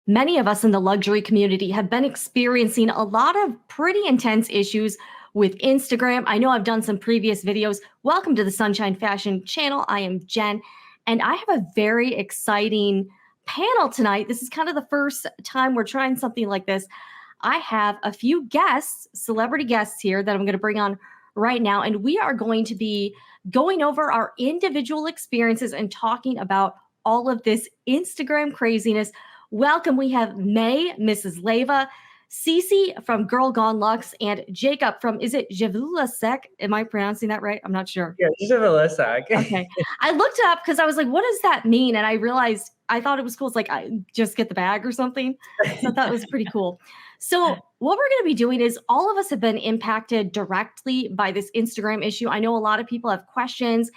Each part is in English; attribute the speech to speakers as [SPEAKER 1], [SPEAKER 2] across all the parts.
[SPEAKER 1] Many of us in the luxury community have been experiencing a lot of pretty intense issues with Instagram. I know I've done some previous videos. Welcome to the Sunshine Fashion channel. I am Jen, and I have a very exciting panel tonight. This is kind of the first time we're trying something like this. I have a few guests, celebrity guests here that I'm going to bring on right now, and we are going to be going over our individual experiences and talking about all of this Instagram craziness. Welcome. We have May, Mrs. Leva, CeCe from Girl Gone Luxe, and Jacob from, is it VIVAIA-Sec? Am I pronouncing that right? I'm not sure.
[SPEAKER 2] Yeah, VIVAIA-Sec.
[SPEAKER 1] Okay. I looked up because I was like, what does that mean? And I realized I thought it was cool. It's like, I just get the bag or something. So I thought it was pretty cool. So what we're going to be doing is all of us have been impacted directly by this Instagram issue. I know a lot of people have questions.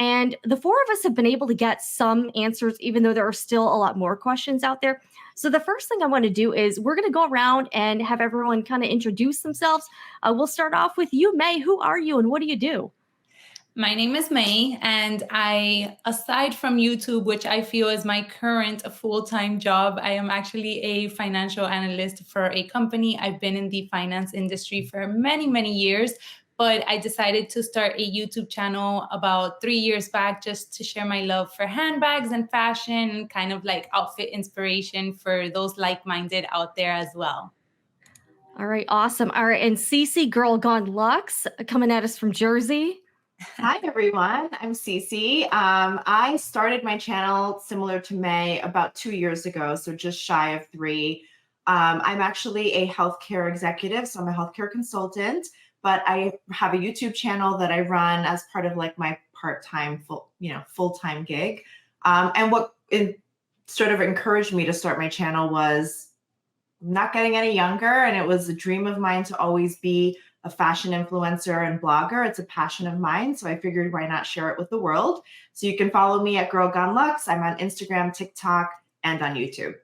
[SPEAKER 1] And the four of us have been able to get some answers, even though there are still a lot more questions out there. So the first thing I want to do is we're going to go around and have everyone kind of introduce themselves. We'll start off with you, May. Who are you and what do you do?
[SPEAKER 3] My name is May, and aside from YouTube, which I feel is my current full-time job, I am actually a financial analyst for a company. I've been in the finance industry for many, many years. But I decided to start a YouTube channel about 3 years back just to share my love for handbags and fashion, kind of like outfit inspiration for those like-minded out there as well.
[SPEAKER 1] All right, awesome. All right, and CeCe, Girl Gone Luxe, coming at us from Jersey.
[SPEAKER 4] Hi, everyone. I'm CeCe. I started my channel similar to May about 2 years ago, so just shy of 3. I'm actually a healthcare executive, so I'm a healthcare consultant. But I have a YouTube channel that I run as part of like my part-time, full-time gig. And what sort of encouraged me to start my channel was not getting any younger. And it was a dream of mine to always be a fashion influencer and blogger. It's a passion of mine. So I figured why not share it with the world? So you can follow me at Girl Gone Luxe. I'm on Instagram, TikTok, and on YouTube.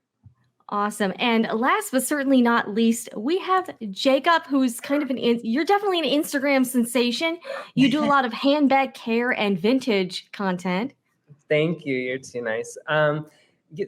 [SPEAKER 1] Awesome. And last but certainly not least, we have Jacob, who's kind of you're definitely an Instagram sensation. You do a lot of handbag care and vintage content.
[SPEAKER 2] Thank you. You're too nice.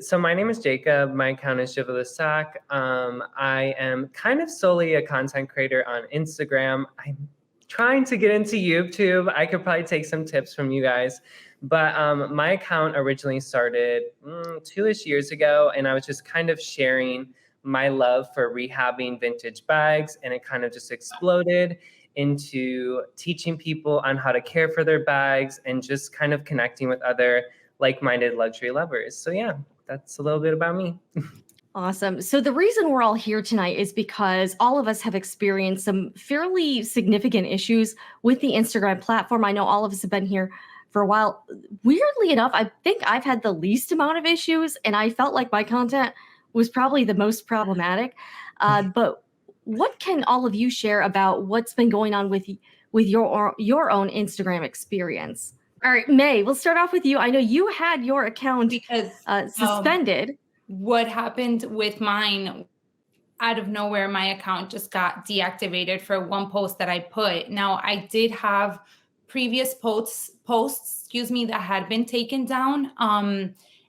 [SPEAKER 2] So my name is Jacob. My account is VIVAIA-Sec. I am kind of solely a content creator on Instagram. I'm trying to get into YouTube. I could probably take some tips from you guys. But my account originally started 2-ish years ago, and I was just kind of sharing my love for rehabbing vintage bags, and it kind of just exploded into teaching people on how to care for their bags and just kind of connecting with other like-minded luxury lovers. So yeah, that's a little bit about me.
[SPEAKER 1] Awesome. So the reason we're all here tonight is because all of us have experienced some fairly significant issues with the Instagram platform. I know all of us have been here for a while. Weirdly enough, I think I've had the least amount of issues, and I felt like my content was probably the most problematic. But what can all of you share about what's been going on with your own Instagram experience? All right, May, we'll start off with you. I know you had your account suspended.
[SPEAKER 3] What happened with mine, out of nowhere, my account just got deactivated for one post that I put. Now, I did have previous posts, that had been taken down.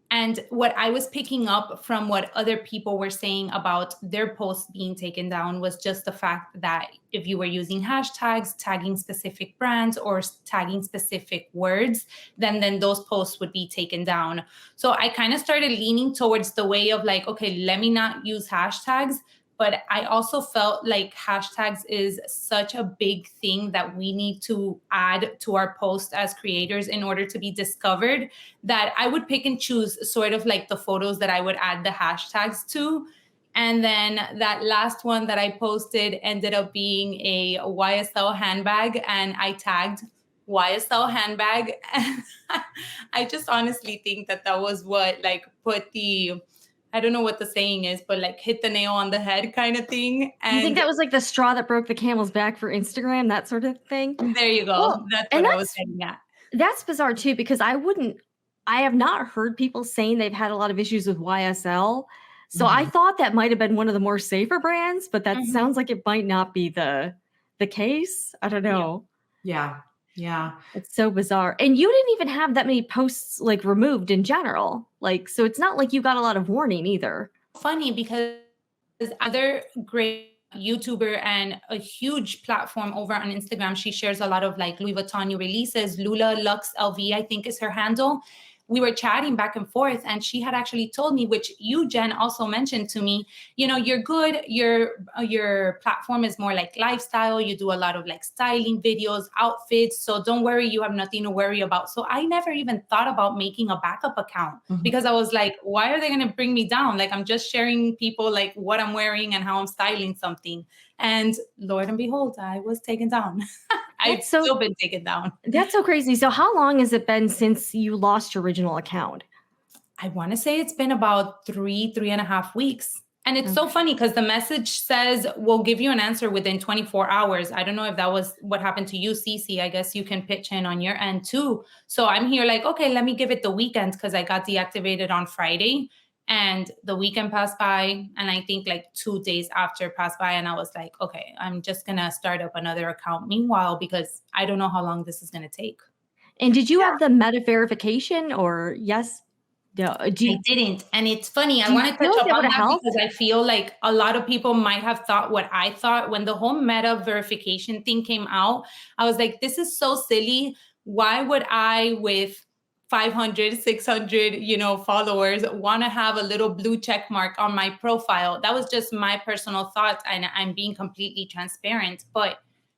[SPEAKER 3] And what I was picking up from what other people were saying about their posts being taken down was just the fact that if you were using hashtags, tagging specific brands or tagging specific words, then those posts would be taken down. So I kind of started leaning towards the way of like, okay, let me not use hashtags. But I also felt like hashtags is such a big thing that we need to add to our posts as creators in order to be discovered, that I would pick and choose sort of like the photos that I would add the hashtags to. And then that last one that I posted ended up being a YSL handbag, and I tagged YSL handbag. And I just honestly think that was what like put the... I don't know what the saying is, but like hit the nail on the head kind of thing. And
[SPEAKER 1] you think that was like the straw that broke the camel's back for Instagram, that sort of thing?
[SPEAKER 3] There you go. Well, that's what I was getting at.
[SPEAKER 1] That's bizarre too, because I have not heard people saying they've had a lot of issues with YSL. So I thought that might have been one of the more safer brands, but that sounds like it might not be the case. I don't know.
[SPEAKER 4] Yeah.
[SPEAKER 1] It's so bizarre. And you didn't even have that many posts like removed in general. Like, so it's not like you got a lot of warning either.
[SPEAKER 3] funny because other great YouTuber and a huge platform over on Instagram, she shares a lot of like Louis Vuitton new releases. Lula Lux LV, I think is her handle. We were chatting back and forth, and she had actually told me, which you, Jen, also mentioned to me, you know, you're good. Your platform is more like lifestyle. You do a lot of like styling videos, outfits. So don't worry, you have nothing to worry about. So I never even thought about making a backup account because I was like, why are they going to bring me down? Like, I'm just sharing people like what I'm wearing and how I'm styling something. And Lord and behold, I was taken down. I've still been taken down.
[SPEAKER 1] That's so crazy. So how long has it been since you lost your original account?
[SPEAKER 3] I want to say it's been about 3.5 weeks. And it's so funny because the message says, we'll give you an answer within 24 hours. I don't know if that was what happened to you, CeCe. I guess you can pitch in on your end too. So I'm here like, okay, let me give it the weekend because I got deactivated on Friday. And the weekend passed by, and I think like 2 days after passed by, and I was like, okay, I'm just going to start up another account meanwhile, because I don't know how long this is going to take.
[SPEAKER 1] And did you have the meta verification or yes? No,
[SPEAKER 3] I didn't. And it's funny. I want to touch up on that because I feel like a lot of people might have thought what I thought when the whole meta verification thing came out. I was like, this is so silly. Why would I, with 500, 600, followers, want to have a little blue check mark on my profile? That was just my personal thoughts, and I'm being completely transparent. But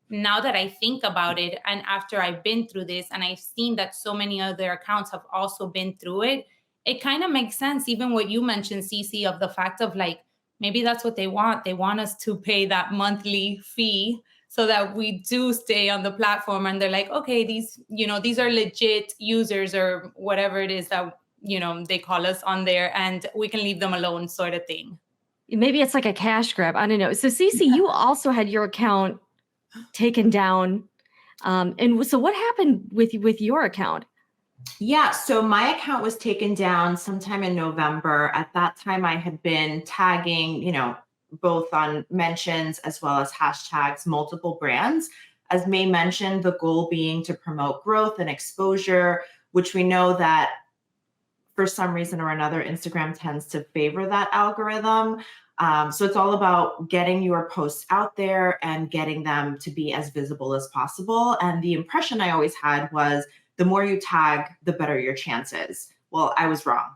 [SPEAKER 3] now that I think about it, and after I've been through this, and I've seen that so many other accounts have also been through it, it kind of makes sense. Even what you mentioned, CeCe, of the fact of like, maybe that's what they want. They want us to pay that monthly fee so that we do stay on the platform. And they're like, okay, these are legit users or whatever it is that, they call us on there, and we can leave them alone, sort of thing.
[SPEAKER 1] Maybe it's like a cash grab. I don't know. So CeCe, you also had your account taken down. And so what happened with your account?
[SPEAKER 4] Yeah, so my account was taken down sometime in November. At that time, I had been tagging, both on mentions as well as hashtags, multiple brands. As May mentioned, the goal being to promote growth and exposure, which we know that for some reason or another, Instagram tends to favor that algorithm. So it's all about getting your posts out there and getting them to be as visible as possible. And the impression I always had was, the more you tag, the better your chances. Well, I was wrong.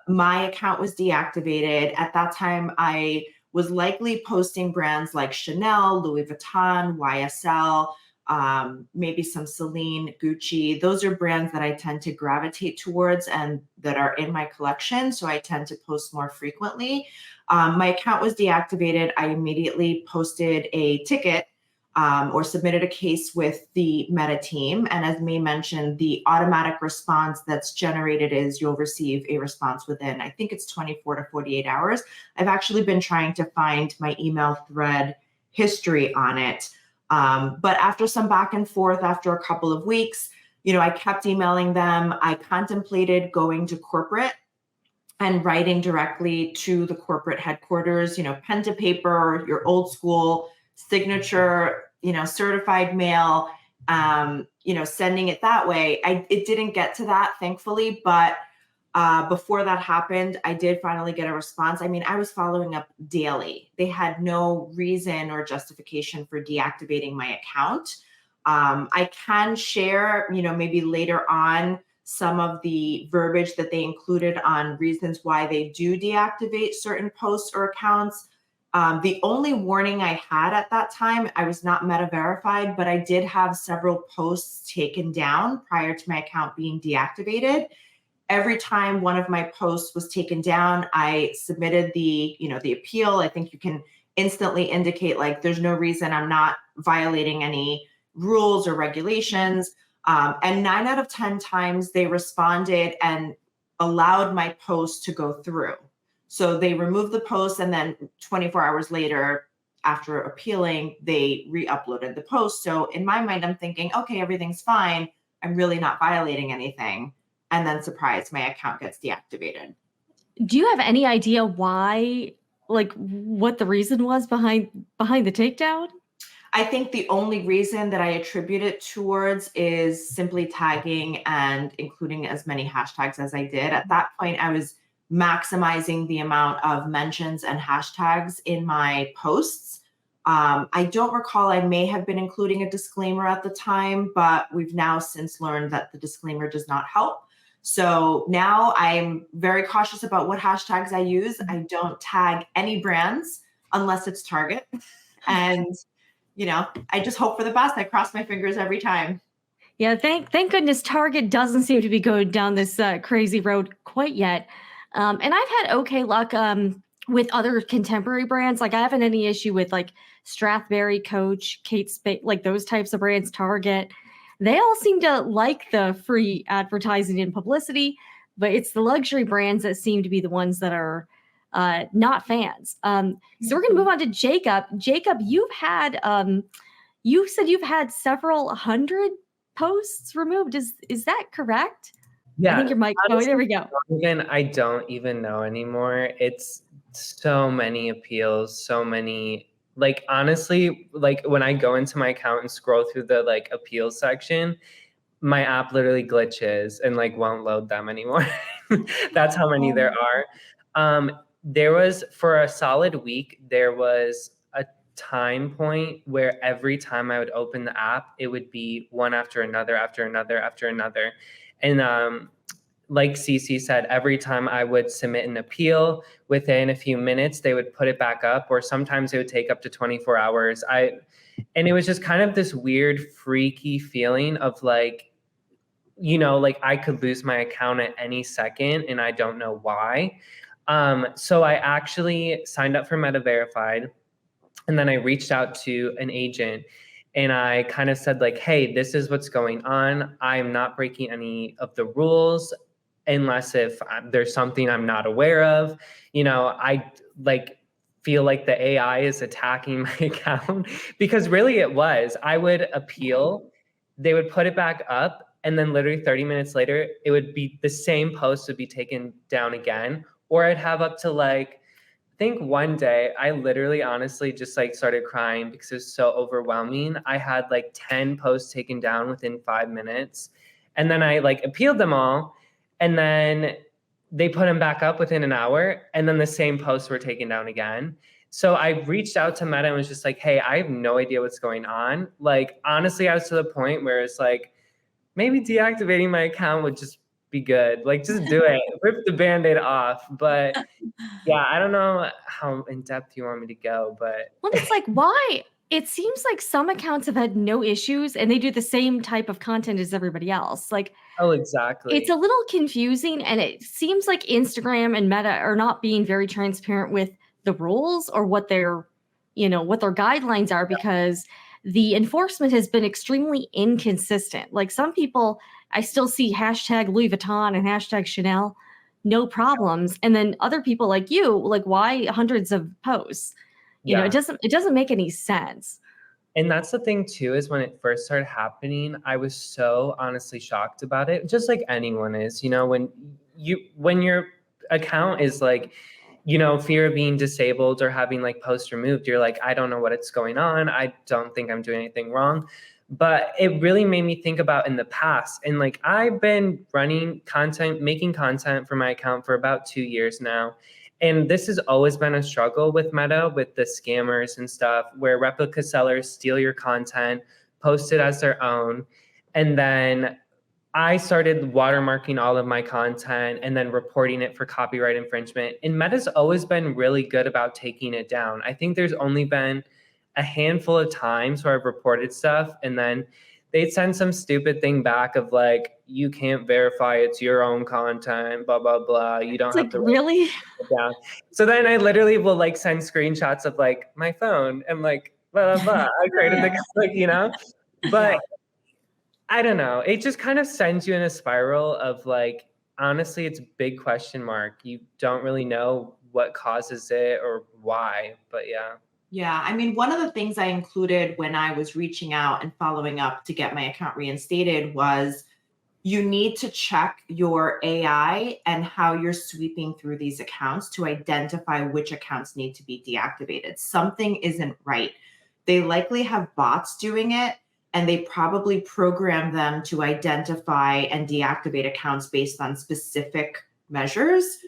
[SPEAKER 4] My account was deactivated. At that time, I was likely posting brands like Chanel, Louis Vuitton, YSL, maybe some Celine, Gucci. Those are brands that I tend to gravitate towards and that are in my collection. So I tend to post more frequently. My account was deactivated. I immediately posted a ticket or submitted a case with the Meta team. And as May mentioned, the automatic response that's generated is you'll receive a response within, I think it's 24 to 48 hours. I've actually been trying to find my email thread history on it. But after some back and forth, after a couple of weeks, I kept emailing them. I contemplated going to corporate and writing directly to the corporate headquarters, pen to paper, your old school signature, certified mail, sending it that way. It didn't get to that, thankfully, but before that happened, I did finally get a response. I mean, I was following up daily. They had no reason or justification for deactivating my account. I can share, maybe later on, some of the verbiage that they included on reasons why they do deactivate certain posts or accounts. The only warning I had at that time, I was not meta verified, but I did have several posts taken down prior to my account being deactivated. Every time one of my posts was taken down, I submitted the appeal. I think you can instantly indicate like there's no reason I'm not violating any rules or regulations. And 9 out of 10 times they responded and allowed my post to go through. So they removed the post, and then 24 hours later, after appealing, they re-uploaded the post. So in my mind, I'm thinking, okay, everything's fine. I'm really not violating anything. And then surprise, my account gets deactivated.
[SPEAKER 1] Do you have any idea why, like what the reason was behind the takedown?
[SPEAKER 4] I think the only reason that I attribute it towards is simply tagging and including as many hashtags as I did. At that point, I was maximizing the amount of mentions and hashtags in my posts. I don't recall, I may have been including a disclaimer at the time, but we've now since learned that the disclaimer does not help. So now I'm very cautious about what hashtags I use. I don't tag any brands unless it's Target. And, you know, I just hope for the best. I cross my fingers every time.
[SPEAKER 1] Yeah, thank goodness Target doesn't seem to be going down this crazy road quite yet. And I've had okay luck with other contemporary brands. Like I haven't any issue with like Strathberry, Coach, Kate Spade, like those types of brands, Target. They all seem to like the free advertising and publicity, but it's the luxury brands that seem to be the ones that are not fans. So we're going to move on to Jacob. Jacob, you've had, you said you've had several hundred posts removed. Is that correct?
[SPEAKER 2] Yeah.
[SPEAKER 1] I think your mic. Oh, there we go.
[SPEAKER 2] I don't even know anymore. It's so many appeals, so many. Like honestly, like when I go into my account and scroll through the like appeals section, my app literally glitches and like won't load them anymore. That's how many there are. There was, for a solid week, there was a time point where every time I would open the app, it would be one after another, after another, after another. And like CeCe said, every time I would submit an appeal, within a few minutes, they would put it back up, or sometimes it would take up to 24 hours. And it was just kind of this weird, freaky feeling of like, you know, like I could lose my account at any second and I don't know why. So I actually signed up for Meta Verified, and then I reached out to an agent and I kind of said like, hey, this is what's going on. I'm not breaking any of the rules unless if there's something I'm not aware of. You know, I like feel like the AI is attacking my account because really it was. I would appeal, they would put it back up, and then literally 30 minutes later, it would be the same post would be taken down again. Or I'd have up to like, I think one day I literally honestly just like started crying because it was so overwhelming. I had like 10 posts taken down within 5 minutes. And then I like appealed them all. And then they put them back up within an hour. And then the same posts were taken down again. So I reached out to Meta and was just like, hey, I have no idea what's going on. Like, honestly, I was to the point where it's like, maybe deactivating my account would just be good. Like, just do it. Rip the Band-Aid off. But yeah, I don't know how in depth you want me to go, but.
[SPEAKER 1] Well, it's like, why? It seems like some accounts have had no issues and they do the same type of content as everybody else. Like,
[SPEAKER 2] oh, exactly.
[SPEAKER 1] It's a little confusing, and it seems like Instagram and Meta are not being very transparent with the rules or what their, you know, what their guidelines are, because the enforcement has been extremely inconsistent. Like some people, I still see hashtag Louis Vuitton and hashtag Chanel, no problems. And then other people like you, like, why hundreds of posts? You know, it doesn't make any sense.
[SPEAKER 2] And that's the thing too, is when it first started happening, I was so honestly shocked about it, just like anyone is, you know, when your account is like, you know, fear of being disabled or having like posts removed, you're like, I don't know what's going on. I don't think I'm doing anything wrong. But it really made me think about in the past. And like, I've been running content, making content for my account for about 2 years now. And this has always been a struggle with Meta, with the scammers and stuff, where replica sellers steal your content, post it as their own. And then I started watermarking all of my content and then reporting it for copyright infringement. And Meta's always been really good about taking it down. I think there's only been a handful of times where I've reported stuff and then they'd send some stupid thing back of like, you can't verify it's your own content, blah, blah, blah. You don't have to
[SPEAKER 1] really
[SPEAKER 2] down. So then I literally will like send screenshots of like my phone and like, blah, blah, blah. I created the, like, you know, but I don't know. It just kind of sends you in a spiral of like, honestly, it's a big question mark. You don't really know what causes it or why, but yeah.
[SPEAKER 4] Yeah, I mean, one of the things I included when I was reaching out and following up to get my account reinstated was you need to check your AI and how you're sweeping through these accounts to identify which accounts need to be deactivated. Something isn't right. They likely have bots doing it, and they probably program them to identify and deactivate accounts based on specific measures.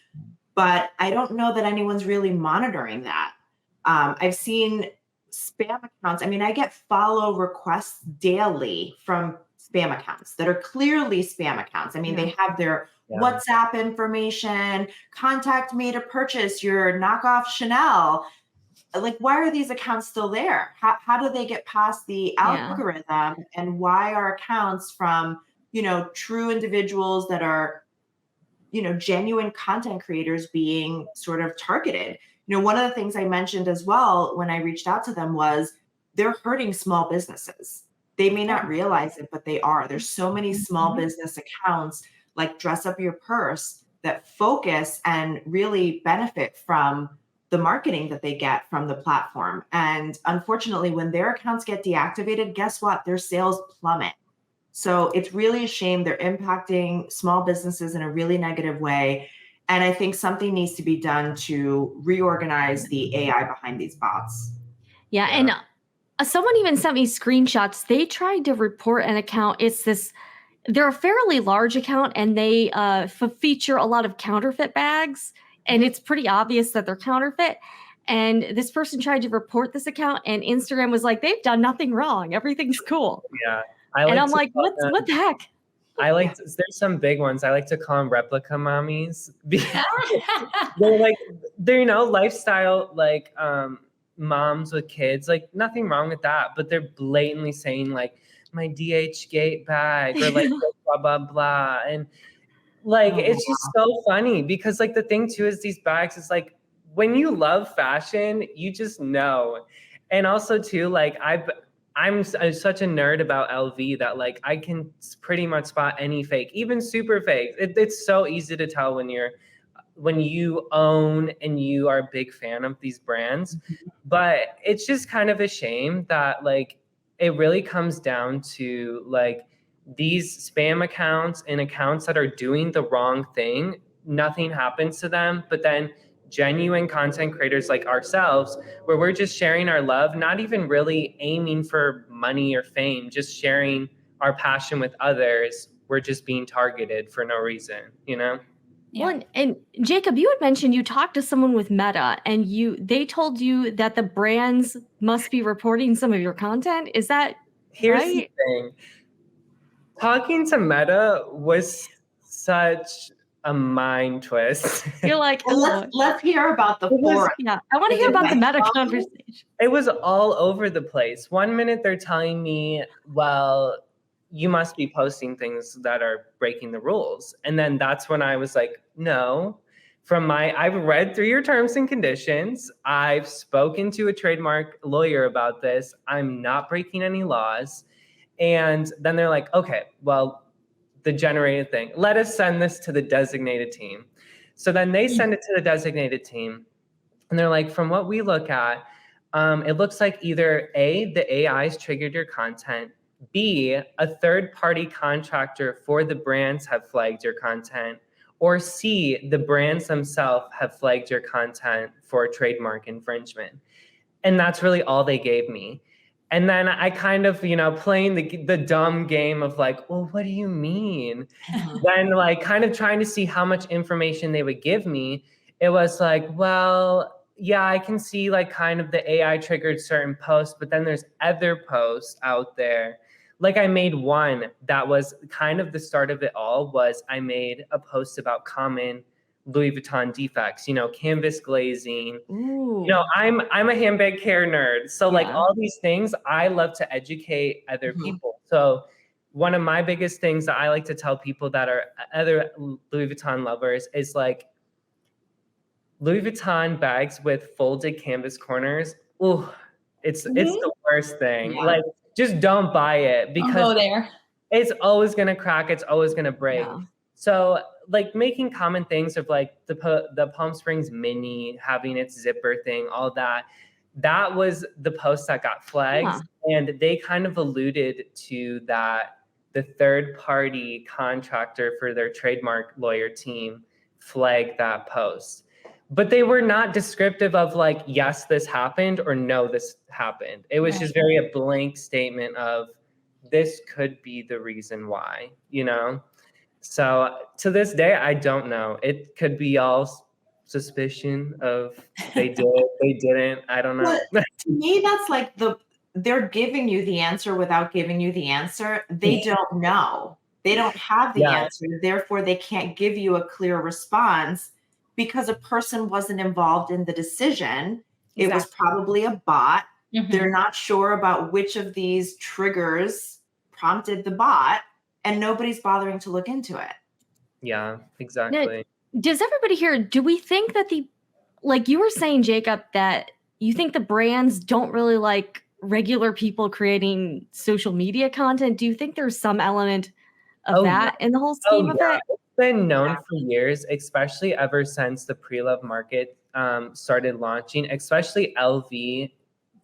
[SPEAKER 4] but I don't know that anyone's really monitoring that. I've seen spam accounts. I mean, I get follow requests daily from spam accounts that are clearly spam accounts. I mean, they have their WhatsApp information, contact me to purchase your knockoff Chanel. Like, why are these accounts still there? How do they get past the algorithm? And why are accounts from, true individuals that are, genuine content creators being sort of targeted? One of the things I mentioned as well when I reached out to them was they're hurting small businesses. They may not realize it, but they are. There's so many small business accounts like Dress Up Your Purse that focus and really benefit from the marketing that they get from the platform. And unfortunately, when their accounts get deactivated, guess what? Their sales plummet. So it's really a shame. They're impacting small businesses in a really negative way. And I think something needs to be done to reorganize the AI behind these bots.
[SPEAKER 1] Yeah. And someone even sent me screenshots. They tried to report an account. They're a fairly large account, and they feature a lot of counterfeit bags. And it's pretty obvious that they're counterfeit. And this person tried to report this account, and Instagram was like, they've done nothing wrong. Everything's cool.
[SPEAKER 2] Yeah.
[SPEAKER 1] And I'm like, what the heck?
[SPEAKER 2] There's some big ones. I like to call them replica mommies. they're lifestyle, moms with kids, like nothing wrong with that. But they're blatantly saying like my DH Gate bag or like blah, blah, blah. And it's just so funny because the thing too is these bags is when you love fashion, you just know. And also too, I'm such a nerd about LV that I can pretty much spot any fake, even super fake. It's so easy to tell when you own and you are a big fan of these brands. But it's just kind of a shame that it really comes down to these spam accounts and accounts that are doing the wrong thing. Nothing happens to them, but then genuine content creators like ourselves, where we're just sharing our love, not even really aiming for money or fame, just sharing our passion with others. We're just being targeted for no reason, Yeah.
[SPEAKER 1] Well, and Jacob, you had mentioned you talked to someone with Meta, and they told you that the brands must be reporting some of your content. Is that
[SPEAKER 2] Here's
[SPEAKER 1] right?
[SPEAKER 2] the thing. Talking to Meta was such a mind twist.
[SPEAKER 1] You're like,
[SPEAKER 4] let's hear about the forum.
[SPEAKER 1] Yeah, I want to hear about the Meta conversation.
[SPEAKER 2] It was all over the place. 1 minute they're telling me, well, you must be posting things that are breaking the rules. And then that's when I was like, no. I've read through your terms and conditions. I've spoken to a trademark lawyer about this. I'm not breaking any laws. And then they're like, okay, well, the generated thing, let us send this to the designated team. So then they send it to the designated team. And they're like, from what we look at, it looks like either A, the AIs triggered your content, B, a third-party contractor for the brands have flagged your content, or C, the brands themselves have flagged your content for trademark infringement. And that's really all they gave me. And then I kind of, playing the dumb game of well, what do you mean? Then kind of trying to see how much information they would give me. It was well, yeah, I can see kind of the AI triggered certain posts, but then there's other posts out there. I made one that was kind of the start of it all. Was I made a post about common Louis Vuitton defects, canvas glazing.
[SPEAKER 1] Ooh.
[SPEAKER 2] I'm a handbag care nerd. So all these things, I love to educate other people. So one of my biggest things that I like to tell people that are other Louis Vuitton lovers is Louis Vuitton bags with folded canvas corners. Ooh, it's the worst thing.
[SPEAKER 4] Yeah.
[SPEAKER 2] Just don't buy it because it's always going to crack. It's always going to break. Yeah. So making common things of the Palm Springs Mini, having its zipper thing, all that was the post that got flagged. Yeah. And they kind of alluded to that the third party contractor for their trademark lawyer team flagged that post. But they were not descriptive of yes, this happened, or no, this happened. It was just very a blank statement of this could be the reason why, So to this day, I don't know. It could be all suspicion of they did, they didn't. I don't know.
[SPEAKER 4] To me, that's like they're giving you the answer without giving you the answer. They don't know. They don't have the answer. Therefore, they can't give you a clear response because a person wasn't involved in the decision. It was probably a bot. They're not sure about which of these triggers prompted the bot, and nobody's bothering to look into it.
[SPEAKER 2] Yeah, exactly.
[SPEAKER 1] Now, does everybody here, do we think that like you were saying, Jacob, that you think the brands don't really like regular people creating social media content? Do you think there's some element of that in the whole scheme of it?
[SPEAKER 2] It's been known for years, especially ever since the Preloved market started launching, especially LV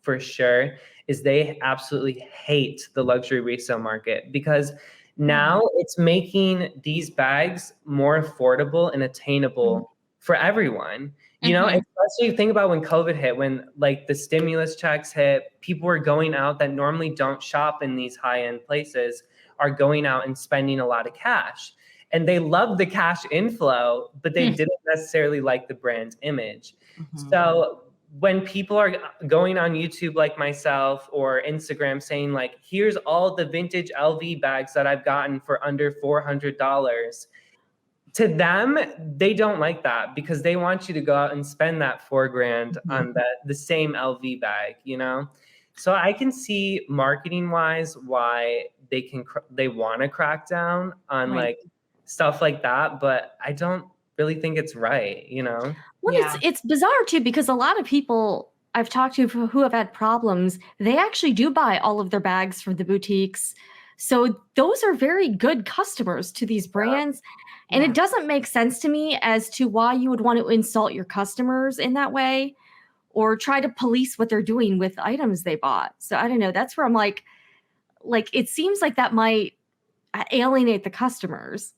[SPEAKER 2] for sure, is they absolutely hate the luxury resale market because now it's making these bags more affordable and attainable for everyone. You know, especially think about when COVID hit, when like the stimulus checks hit, people were going out that normally don't shop in these high-end places are going out and spending a lot of cash. And they loved the cash inflow, but they didn't necessarily like the brand image. So when people are going on YouTube like myself or Instagram saying like, here's all the vintage LV bags that I've gotten for under $400, to them, they don't like that because they want you to go out and spend that $4,000 on the same LV bag, you know? So I can see marketing wise why they want to crack down on like stuff like that, but I don't really think it's right, you know?
[SPEAKER 1] Well, it's bizarre too, because a lot of people I've talked to who have had problems, they actually do buy all of their bags from the boutiques. So those are very good customers to these brands. And it doesn't make sense to me as to why you would want to insult your customers in that way or try to police what they're doing with items they bought. So I don't know. That's where I'm like, it seems like that might alienate the customers.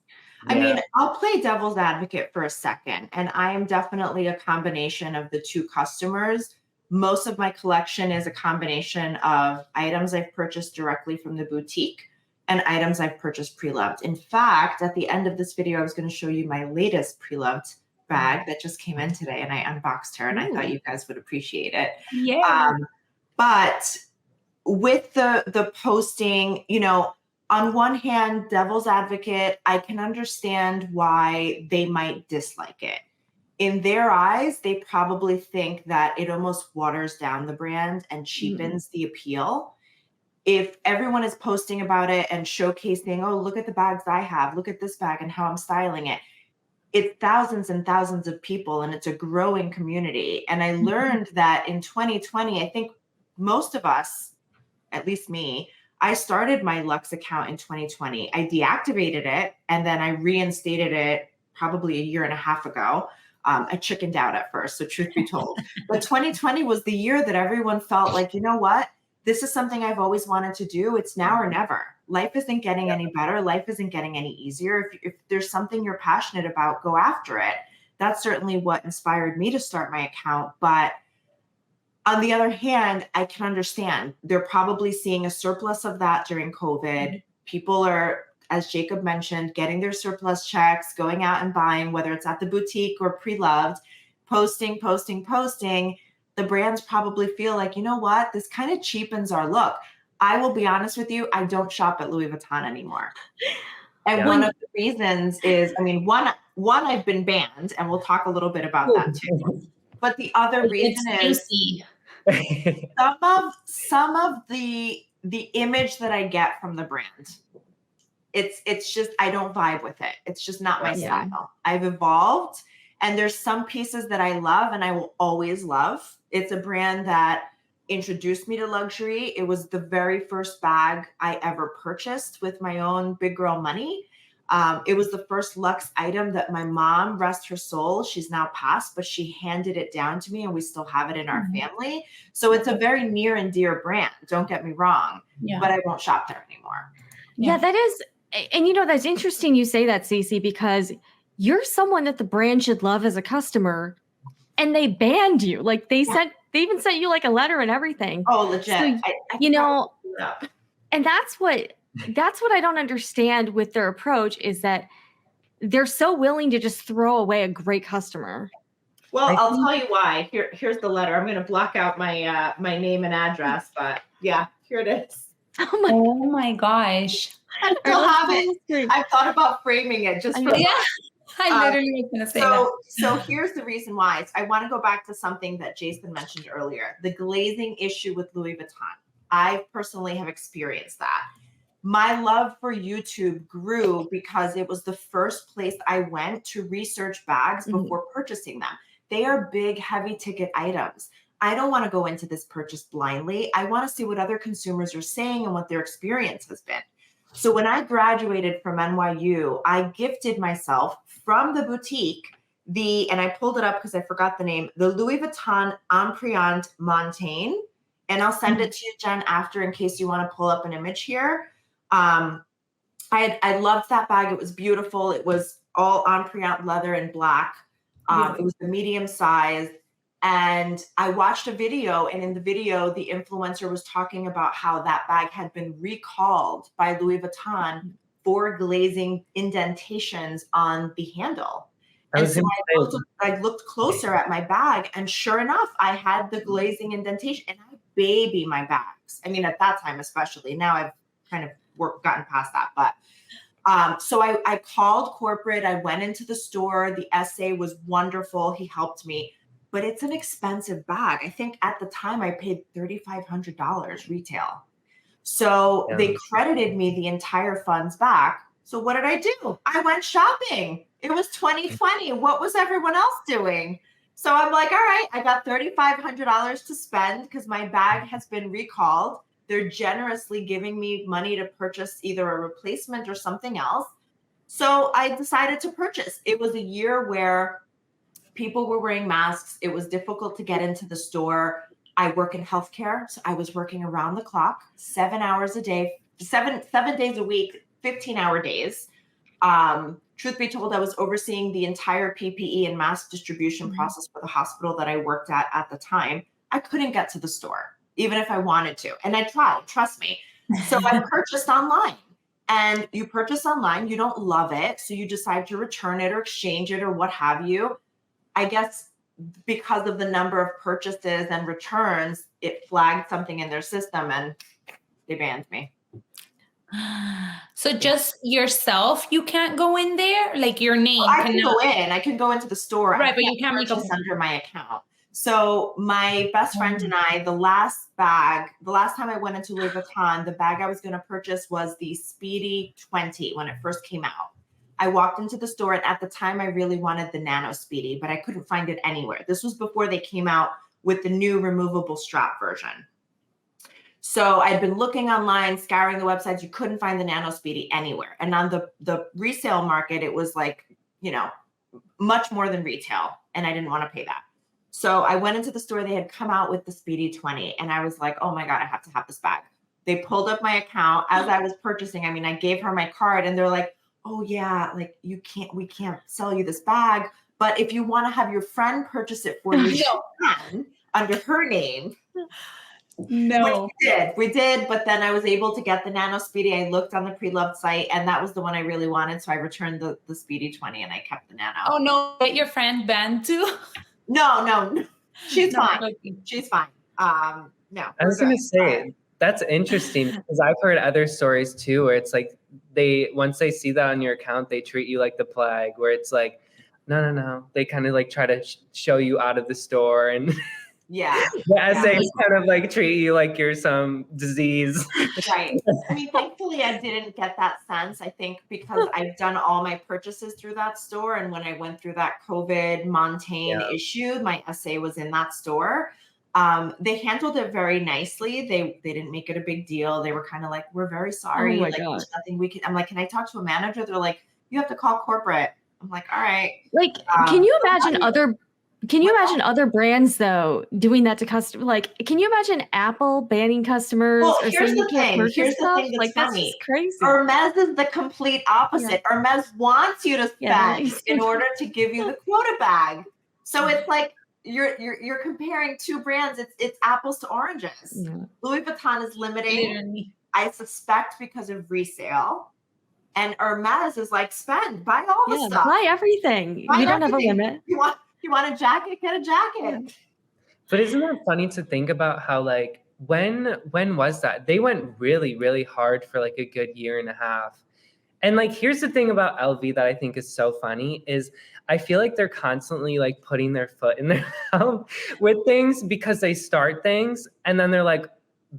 [SPEAKER 4] I mean, I'll play devil's advocate for a second, and I am definitely a combination of the two customers. Most of my collection is a combination of items I've purchased directly from the boutique and items I've purchased pre-loved. In fact, at the end of this video, I was going to show you my latest pre-loved bag that just came in today, and I unboxed her, and I thought you guys would appreciate it.
[SPEAKER 3] Yeah.
[SPEAKER 4] But with the posting, you know, on one hand, devil's advocate, I can understand why they might dislike it. In their eyes, they probably think that it almost waters down the brand and cheapens the appeal. If everyone is posting about it and showcasing, oh, look at the bags I have, look at this bag and how I'm styling it. It's thousands and thousands of people, and it's a growing community. And I learned that in 2020, I think most of us, at least me, I started my Luxe account in 2020. I deactivated it and then I reinstated it probably a year and a half ago. I chickened out at first, so truth be told. But 2020 was the year that everyone felt like, you know what? This is something I've always wanted to do. It's now or never. Life isn't getting any better. Life isn't getting any easier. If there's something you're passionate about, go after it. That's certainly what inspired me to start my account. But on the other hand, I can understand they're probably seeing a surplus of that during COVID. People are, as Jacob mentioned, getting their surplus checks, going out and buying, whether it's at the boutique or pre-loved, posting. The brands probably feel like, you know what, this kind of cheapens our look. I will be honest with you, I don't shop at Louis Vuitton anymore. And one of the reasons is, I mean, one I've been banned, and we'll talk a little bit about that too. But the other reason is some of the image that I get from the brand. It's just, I don't vibe with it. It's just not my style. I've evolved, and there's some pieces that I love and I will always love. It's a brand that introduced me to luxury. It was the very first bag I ever purchased with my own big girl money. It was the first luxe item that my mom, rest her soul, she's now passed, but she handed it down to me and we still have it in our family. So it's a very near and dear brand. Don't get me wrong, but I won't shop there anymore.
[SPEAKER 1] Yeah, that is. And you know, that's interesting you say that, CeCe, because you're someone that the brand should love as a customer, and they banned you. Like they even sent you like a letter and everything.
[SPEAKER 4] Oh, legit.
[SPEAKER 1] So, you know, and that's what I don't understand with their approach, is that they're so willing to just throw away a great customer.
[SPEAKER 4] Well,
[SPEAKER 2] I
[SPEAKER 4] I'll
[SPEAKER 2] think-
[SPEAKER 4] tell you why. Here's the letter. I'm going to block out my my name and address, but yeah, here it is.
[SPEAKER 3] Oh my gosh.
[SPEAKER 4] I still have it. I've thought about framing it just for
[SPEAKER 3] Yeah. I literally was going to say that.
[SPEAKER 4] So here's the reason why. I want to go back to something that Jason mentioned earlier, the glazing issue with Louis Vuitton. I personally have experienced that. My love for YouTube grew because it was the first place I went to research bags before purchasing them. They are big, heavy ticket items. I don't want to go into this purchase blindly. I want to see what other consumers are saying and what their experience has been. So when I graduated from NYU, I gifted myself from the boutique and I pulled it up because I forgot the name, the Louis Vuitton Empreinte Montaigne. And I'll send it to you, Jen, after in case you want to pull up an image here. I loved that bag. It was beautiful. It was all Empreinte leather and black. It was the medium size. And I watched a video, and in the video, the influencer was talking about how that bag had been recalled by Louis Vuitton for glazing indentations on the handle. And so I looked closer at my bag, and sure enough, I had the glazing indentation, and I baby my bags. I mean, at that time, especially. Now I've kind of gotten past that, but so I called corporate. I went into the store. The SA was wonderful. He helped me. But it's an expensive bag. I think at the time I paid $3,500 retail. So they credited me the entire funds back. So what did I do? I went shopping. It was 2020. What was everyone else doing? So I'm like, all right, I got $3,500 to spend because my bag has been recalled. They're generously giving me money to purchase either a replacement or something else. So I decided to purchase. It was a year where people were wearing masks. It was difficult to get into the store. I work in healthcare, so I was working around the clock, 7 hours a day, seven days a week, 15-hour days. Truth be told, I was overseeing the entire PPE and mask distribution process for the hospital that I worked at the time. I couldn't get to the store, even if I wanted to. And I tried, trust me. So I purchased online. And you purchase online, you don't love it. So you decide to return it or exchange it or what have you. I guess because of the number of purchases and returns, it flagged something in their system and they banned me.
[SPEAKER 3] So just yourself, you can't go in there? Like your name?
[SPEAKER 4] Well, I can go in. I can go into the store.
[SPEAKER 3] Right, but you can't make
[SPEAKER 4] purchase under my account. So my best friend and I, the last time I went into Louis Vuitton, the bag I was going to purchase was the Speedy 20 when it first came out. I walked into the store, and at the time I really wanted the Nano Speedy, but I couldn't find it anywhere. This was before they came out with the new removable strap version. So I'd been looking online, scouring the websites. You couldn't find the Nano Speedy anywhere. And on the resale market, it was like, much more than retail. And I didn't want to pay that. So I went into the store. They had come out with the Speedy 20. And I was like, oh my God, I have to have this bag. They pulled up my account as I was purchasing. I mean, I gave her my card and they're like, oh yeah, like we can't sell you this bag. But if you want to have your friend purchase it for you, you can under her name.
[SPEAKER 3] No.
[SPEAKER 4] We did, but then I was able to get the Nano Speedy. I looked on the Preloved site and that was the one I really wanted. So I returned the Speedy 20 and I kept the Nano.
[SPEAKER 3] Oh no, get your friend banned too?
[SPEAKER 4] No. She's fine. She's fine. No.
[SPEAKER 2] I was going to say, that's interesting because I've heard other stories too, where it's like once they see that on your account, they treat you like the plague, where it's like, no. They kind of like try to show you out of the store and
[SPEAKER 4] yeah.
[SPEAKER 2] the essays kind of like treat you like you're some disease.
[SPEAKER 4] Right. I mean, thankfully I didn't get that sense. I think because I've done all my purchases through that store. And when I went through that COVID Montaigne issue, my essay was in that store. They handled it very nicely. They didn't make it a big deal. They were kind of like, we're very sorry.
[SPEAKER 1] Oh my
[SPEAKER 4] like
[SPEAKER 1] God.
[SPEAKER 4] there's nothing we can. I'm like, can I talk to a manager? They're like, you have to call corporate. I'm like, all right.
[SPEAKER 1] Like, can you imagine other brands though doing that to customers? Like, can you imagine Apple banning customers?
[SPEAKER 4] Well,
[SPEAKER 1] or
[SPEAKER 4] here's
[SPEAKER 1] saying
[SPEAKER 4] the
[SPEAKER 1] you can't
[SPEAKER 4] thing.
[SPEAKER 1] purchase
[SPEAKER 4] Here's the
[SPEAKER 1] stuff?
[SPEAKER 4] thing that's
[SPEAKER 1] Like, that's
[SPEAKER 4] funny.
[SPEAKER 1] just crazy.
[SPEAKER 4] Hermes is the complete opposite.
[SPEAKER 1] Yeah.
[SPEAKER 4] Hermes wants you to spend
[SPEAKER 1] Yeah.
[SPEAKER 4] in order to give you the quota bag. So it's like you're comparing two brands. It's apples to oranges.
[SPEAKER 1] Yeah.
[SPEAKER 4] Louis Vuitton is limiting,
[SPEAKER 3] Literally.
[SPEAKER 4] I suspect, because of resale. And Hermes is like, buy all the stuff.
[SPEAKER 1] Buy everything.
[SPEAKER 4] Buy
[SPEAKER 1] We don't have a
[SPEAKER 4] everything.
[SPEAKER 1] limit.
[SPEAKER 4] You want You want a jacket? Get a jacket.
[SPEAKER 2] But isn't that funny to think about how like when was that? They went really, really hard for like a good year and a half. And like here's the thing about LV that I think is so funny is I feel like they're constantly like putting their foot in their mouth with things because they start things and then they're like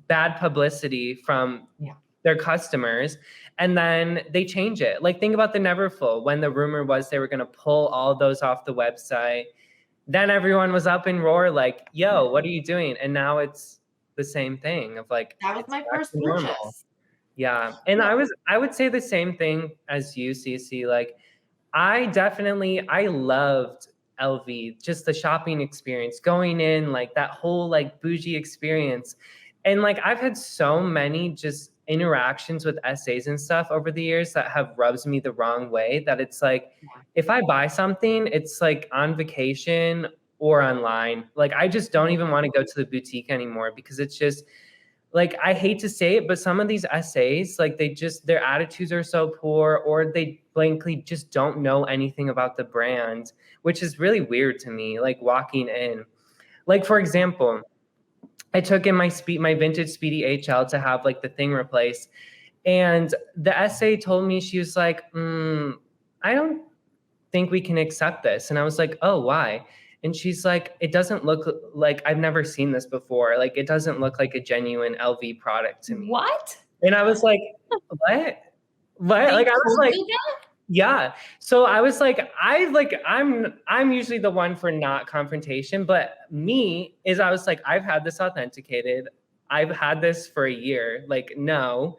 [SPEAKER 2] bad publicity from their customers. And then they change it. Like think about the Neverfull when the rumor was they were going to pull all those off the website. Then everyone was up in roar like, yo, what are you doing? And now it's the same thing of like,
[SPEAKER 4] that was my first purchase.
[SPEAKER 2] Yeah. And I would say the same thing as you, CeCe. Like I loved LV, just the shopping experience, going in, like that whole like bougie experience. And like I've had so many just interactions with SAs and stuff over the years that have rubs me the wrong way that it's like if I buy something, it's like on vacation or online. Like I just don't even want to go to the boutique anymore because it's just like I hate to say it, but some of these SAs, like their attitudes are so poor or they blankly just don't know anything about the brand, which is really weird to me, like walking in. Like for example, I took in my vintage Speedy HL to have like the thing replaced. And the SA told me, she was like, I don't think we can accept this. And I was like, oh, why? And she's like, it doesn't look like, I've never seen this before. Like, it doesn't look like a genuine LV product to me.
[SPEAKER 3] What?
[SPEAKER 2] And I was like, what? Like, I was like, yeah. So I was like, I'm usually the one for not confrontation, but I was like, I've had this authenticated. I've had this for a year. Like, no.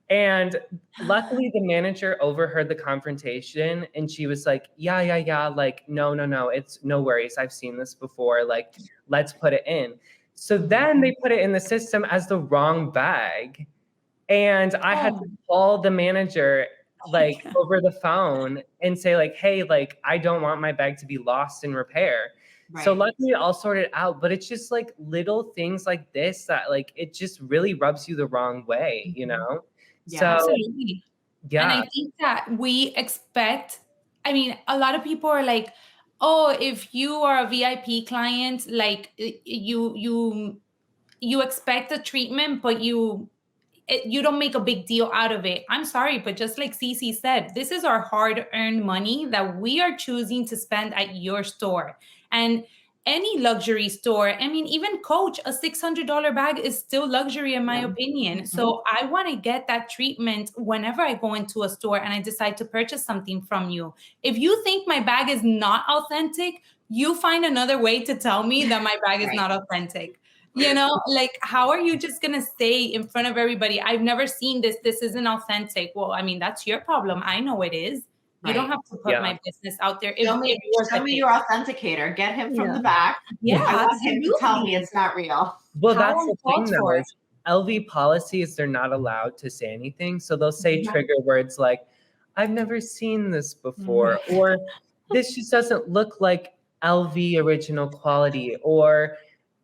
[SPEAKER 2] And luckily the manager overheard the confrontation and she was like, yeah. Like, no. It's no worries. I've seen this before. Like, let's put it in. So then they put it in the system as the wrong bag. And I had to call the manager like over the phone and say like, hey, like, I don't want my bag to be lost in repair. Right. So luckily it all sorted out, but it's just like little things like this that like, it just really rubs you the wrong way, you know?
[SPEAKER 3] Yeah,
[SPEAKER 2] so,
[SPEAKER 3] absolutely.
[SPEAKER 2] Yeah.
[SPEAKER 3] And I think that we expect, I mean, a lot of people are like, oh, if you are a VIP client, like you expect the treatment, but you don't make a big deal out of it. I'm sorry, but just like CeCe said, this is our hard-earned money that we are choosing to spend at your store. And any luxury store, I mean, even Coach, a $600 bag is still luxury in my opinion. So I want to get that treatment whenever I go into a store and I decide to purchase something from you. If you think my bag is not authentic, you find another way to tell me that my bag is not authentic. You know, like, how are you just going to say in front of everybody, I've never seen this, this isn't authentic? Well, I mean, that's your problem. I know it is. You don't have to put my business out there.
[SPEAKER 4] Show me your authenticator. Get him from the back.
[SPEAKER 3] Yeah,
[SPEAKER 4] I want him to tell me it's not real.
[SPEAKER 2] Well, that's the thing though, is LV policy is they're not allowed to say anything. So they'll say trigger words like, I've never seen this before, or this just doesn't look like LV original quality, or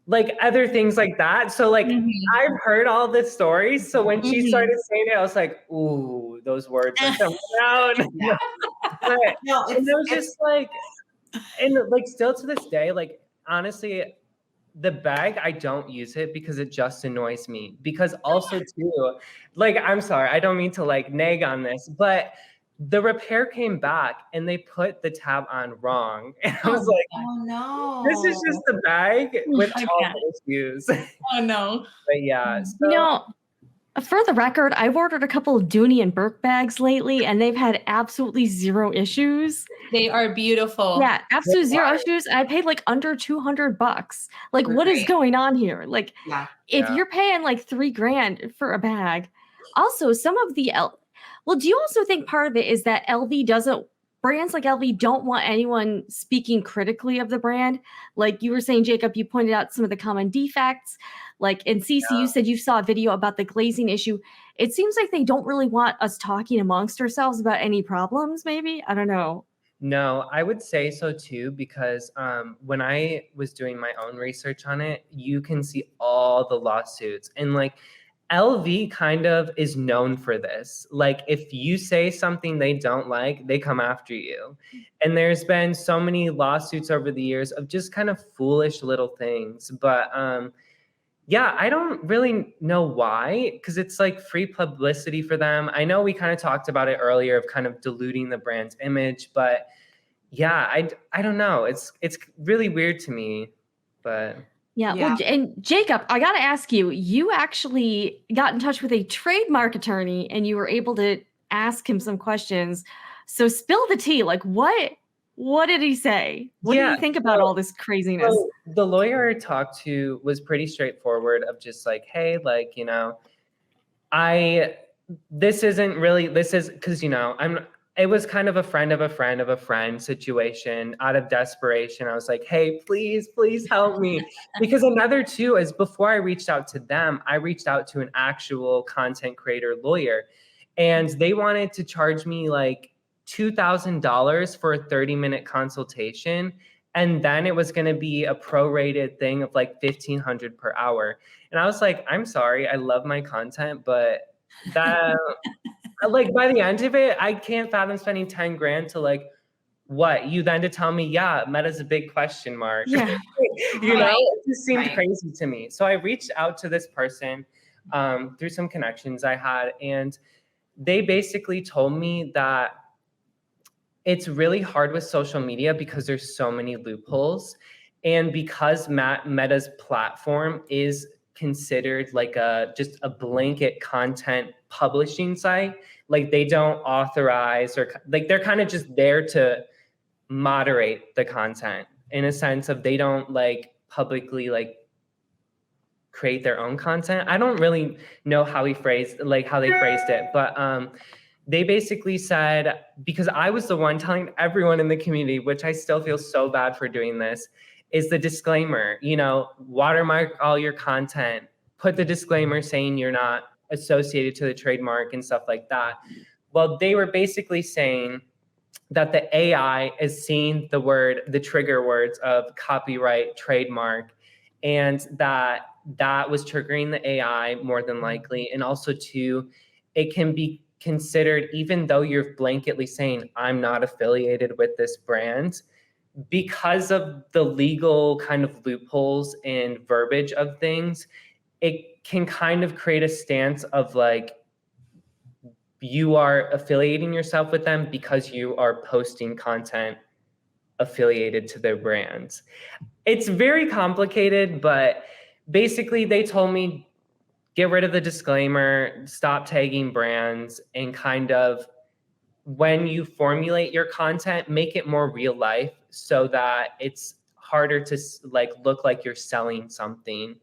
[SPEAKER 2] like other things like that. So like I've heard all the stories. So when she started saying it, I was like, ooh, those words are coming out. But, no, and it was just like, and like still to this day, like honestly, the bag, I don't use it because it just annoys me. Because also too, like, I'm sorry, I don't mean to like nag on this, but the repair came back and they put the tab on wrong. And I was like,
[SPEAKER 4] oh no,
[SPEAKER 2] this is just the bag with all the issues.
[SPEAKER 3] Oh no.
[SPEAKER 2] But yeah. So,
[SPEAKER 1] you know, for the record, I've ordered a couple of Dooney Burke bags lately and they've had absolutely zero issues.
[SPEAKER 3] They are beautiful.
[SPEAKER 1] Yeah, absolutely zero issues. I paid like under $200. Like, what is going on here? Like, if you're paying like $3,000 for a bag, also some of the well, do you also think part of it is that brands like LV don't want anyone speaking critically of the brand? Like you were saying, Jacob, you pointed out some of the common defects. Like in CeCe, you said you saw a video about the glazing issue. It seems like they don't really want us talking amongst ourselves about any problems, maybe? I don't know.
[SPEAKER 2] No, I would say so too, because when I was doing my own research on it, you can see all the lawsuits. And like, LV kind of is known for this. Like, if you say something they don't like, they come after you. And there's been so many lawsuits over the years of just kind of foolish little things. But yeah, I don't really know why, because it's like free publicity for them. I know we kind of talked about it earlier of kind of diluting the brand's image, but yeah, I don't know. It's really weird to me, but
[SPEAKER 1] Yeah.
[SPEAKER 4] Yeah.
[SPEAKER 1] Well, and Jacob, I got to ask you, you actually got in touch with a trademark attorney and you were able to ask him some questions. So spill the tea. Like, what did he say? What do
[SPEAKER 2] Yeah,
[SPEAKER 1] you think about all this craziness?
[SPEAKER 2] so the lawyer I talked to was pretty straightforward of just like, hey, like, you know, this is because, you know, it was kind of a friend of a friend of a friend situation. Out of desperation, I was like, hey, please help me. Because another too is, before I reached out to them, I reached out to an actual content creator lawyer, and they wanted to charge me like $2,000 for a 30-minute consultation. And then it was going to be a prorated thing of like $1,500 per hour. And I was like, I'm sorry, I love my content, but that like, by the end of it, I can't fathom spending 10 grand to like, what, you then to tell me, yeah, Meta's a big question mark.
[SPEAKER 1] Yeah.
[SPEAKER 2] You know,
[SPEAKER 3] Right.
[SPEAKER 2] it just seemed
[SPEAKER 3] Right.
[SPEAKER 2] crazy to me. So I reached out to this person through some connections I had, and they basically told me that it's really hard with social media because there's so many loopholes. And because Meta's platform is considered like just a blanket content publishing site, like they don't authorize, or like they're kind of just there to moderate the content, in a sense of they don't like publicly like create their own content. I don't really know how they phrased it, but they basically said, because I was the one telling everyone in the community, which I still feel so bad for doing this, is the disclaimer, you know, watermark all your content, put the disclaimer saying you're not associated to the trademark and stuff like that. Well, they were basically saying that the AI is seeing the trigger words of copyright, trademark, and that was triggering the AI more than likely. And also too, it can be considered, even though you're blanketly saying, I'm not affiliated with this brand, because of the legal kind of loopholes and verbiage of things, it can kind of create a stance of like, you are affiliating yourself with them because you are posting content affiliated to their brands. It's very complicated, but basically they told me, get rid of the disclaimer, stop tagging brands, and kind of, when you formulate your content, make it more real life so that it's harder to like look like you're selling something.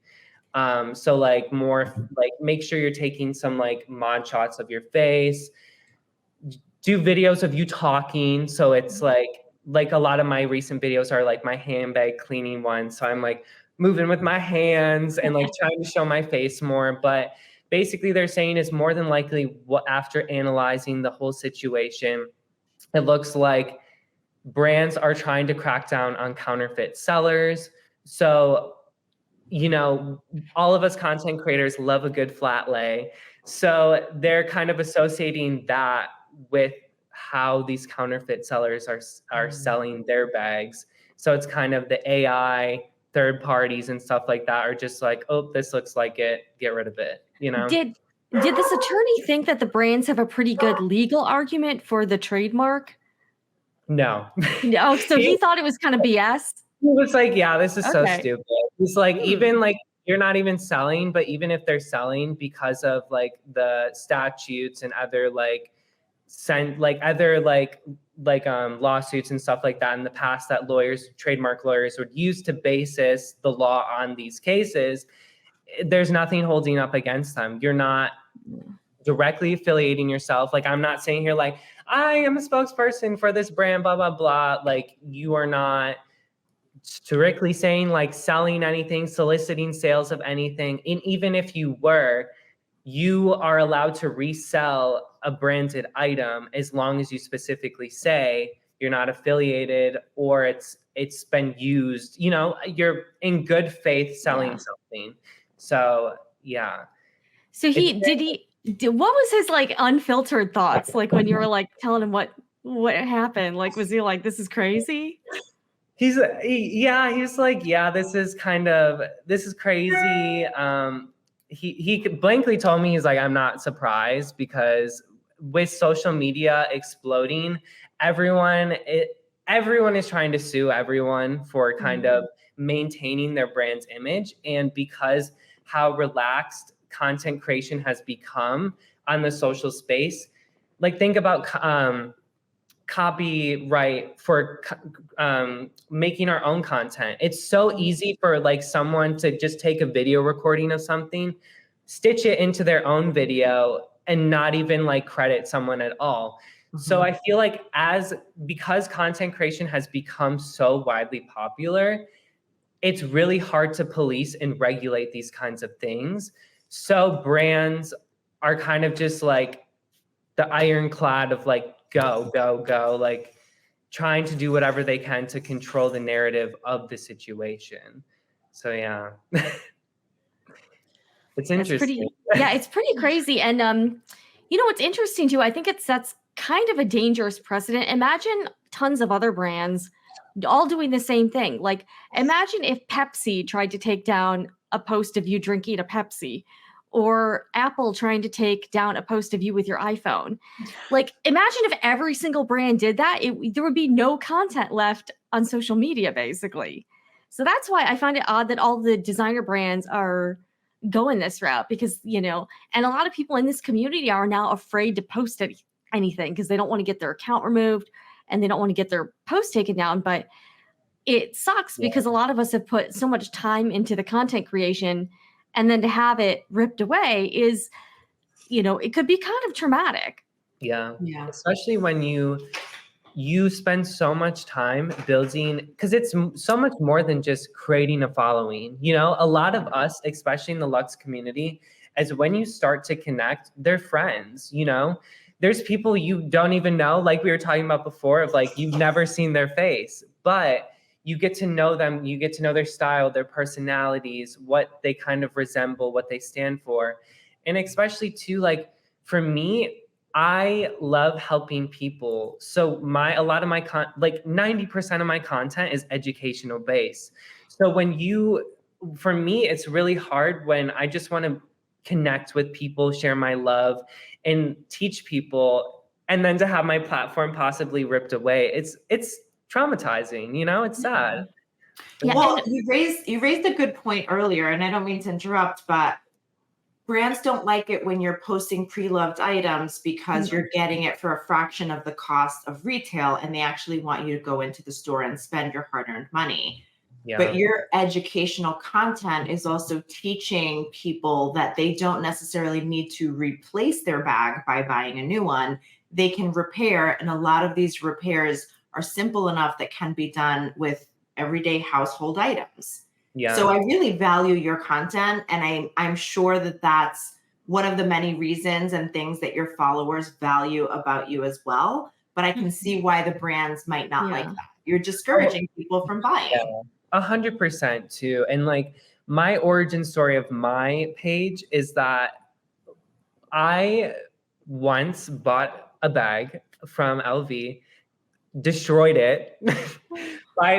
[SPEAKER 2] So like more like, make sure you're taking some like mod shots of your face, do videos of you talking. So it's like a lot of my recent videos are like my handbag cleaning ones. So I'm like moving with my hands and like trying to show my face more. But basically they're saying is more than likely, what, after analyzing the whole situation, it looks like brands are trying to crack down on counterfeit sellers. So, you know, all of us content creators love a good flat lay. So they're kind of associating that with how these counterfeit sellers are selling their bags. So it's kind of the AI, third parties and stuff like that are just like, oh, this looks like it, get rid of it, you know?
[SPEAKER 1] Did this attorney think that the brands have a pretty good legal argument for the trademark?
[SPEAKER 2] No.
[SPEAKER 1] No, so he thought it was kind of BS.
[SPEAKER 2] He was like, yeah, this is so
[SPEAKER 1] Okay.
[SPEAKER 2] stupid. He's like, even like, you're not even selling, but even if they're selling, because of like the statutes and other lawsuits and stuff like that in the past that trademark lawyers would use to basis the law on these cases, there's nothing holding up against them. You're not directly affiliating yourself. Like, I'm not saying here like, I am a spokesperson for this brand, blah, blah, blah. Like, you are not strictly saying like selling anything, soliciting sales of anything. And even if you were, you are allowed to resell a branded item as long as you specifically say you're not affiliated or it's been used, you know, you're in good faith selling something. So yeah.
[SPEAKER 1] So what was his like unfiltered thoughts? Like when you were like telling him what happened? Like, was he like, this is crazy?
[SPEAKER 2] He's like, yeah, this is crazy. He blankly told me, he's like, I'm not surprised, because with social media exploding, everyone is trying to sue everyone for kind of maintaining their brand's image. And because how relaxed content creation has become on the social space, like think about copyright for making our own content. It's so easy for like someone to just take a video recording of something, stitch it into their own video, and not even like credit someone at all. So I feel like because content creation has become so widely popular, it's really hard to police and regulate these kinds of things. So brands are kind of just like the ironclad of like, go, like trying to do whatever they can to control the narrative of the situation. So yeah. It's interesting.
[SPEAKER 1] It's pretty crazy. And you know what's interesting too, I think it sets kind of a dangerous precedent. Imagine tons of other brands all doing the same thing. Like imagine if Pepsi tried to take down a post of you drinking a Pepsi, or Apple trying to take down a post of you with your iPhone. Like imagine if every single brand did that, there would be no content left on social media basically. So that's why I find it odd that all the designer brands are going this route, because, you know, and a lot of people in this community are now afraid to post anything because they don't want to get their account removed and they don't want to get their post taken down. But it sucks because a lot of us have put so much time into the content creation, and then to have it ripped away is, you know, it could be kind of traumatic.
[SPEAKER 2] Yeah. Especially when you spend so much time building, because it's so much more than just creating a following. You know, a lot of us, especially in the Luxe community, as when you start to connect, they're friends, you know? There's people you don't even know, like we were talking about before, of like, you've never seen their face, but you get to know them, you get to know their style, their personalities, what they kind of resemble, what they stand for. And especially too, like for me, I love helping people. So a lot of my like 90% of my content is educational based. So for me, it's really hard when I just want to connect with people, share my love, and teach people, and then to have my platform possibly ripped away. It's traumatizing, you know, it's sad.
[SPEAKER 4] Yeah. Well, you raised a good point earlier, and I don't mean to interrupt, but brands don't like it when you're posting pre-loved items because you're getting it for a fraction of the cost of retail, and they actually want you to go into the store and spend your hard-earned money. Yeah. But your educational content is also teaching people that they don't necessarily need to replace their bag by buying a new one. They can repair, and a lot of these repairs are simple enough that can be done with everyday household items. Yeah. So I really value your content, and I'm sure that that's one of the many reasons and things that your followers value about you as well. But I can see why the brands might not like that. You're discouraging people from buying.
[SPEAKER 2] Yeah. 100% too. And like my origin story of my page is that I once bought a bag from LV, destroyed it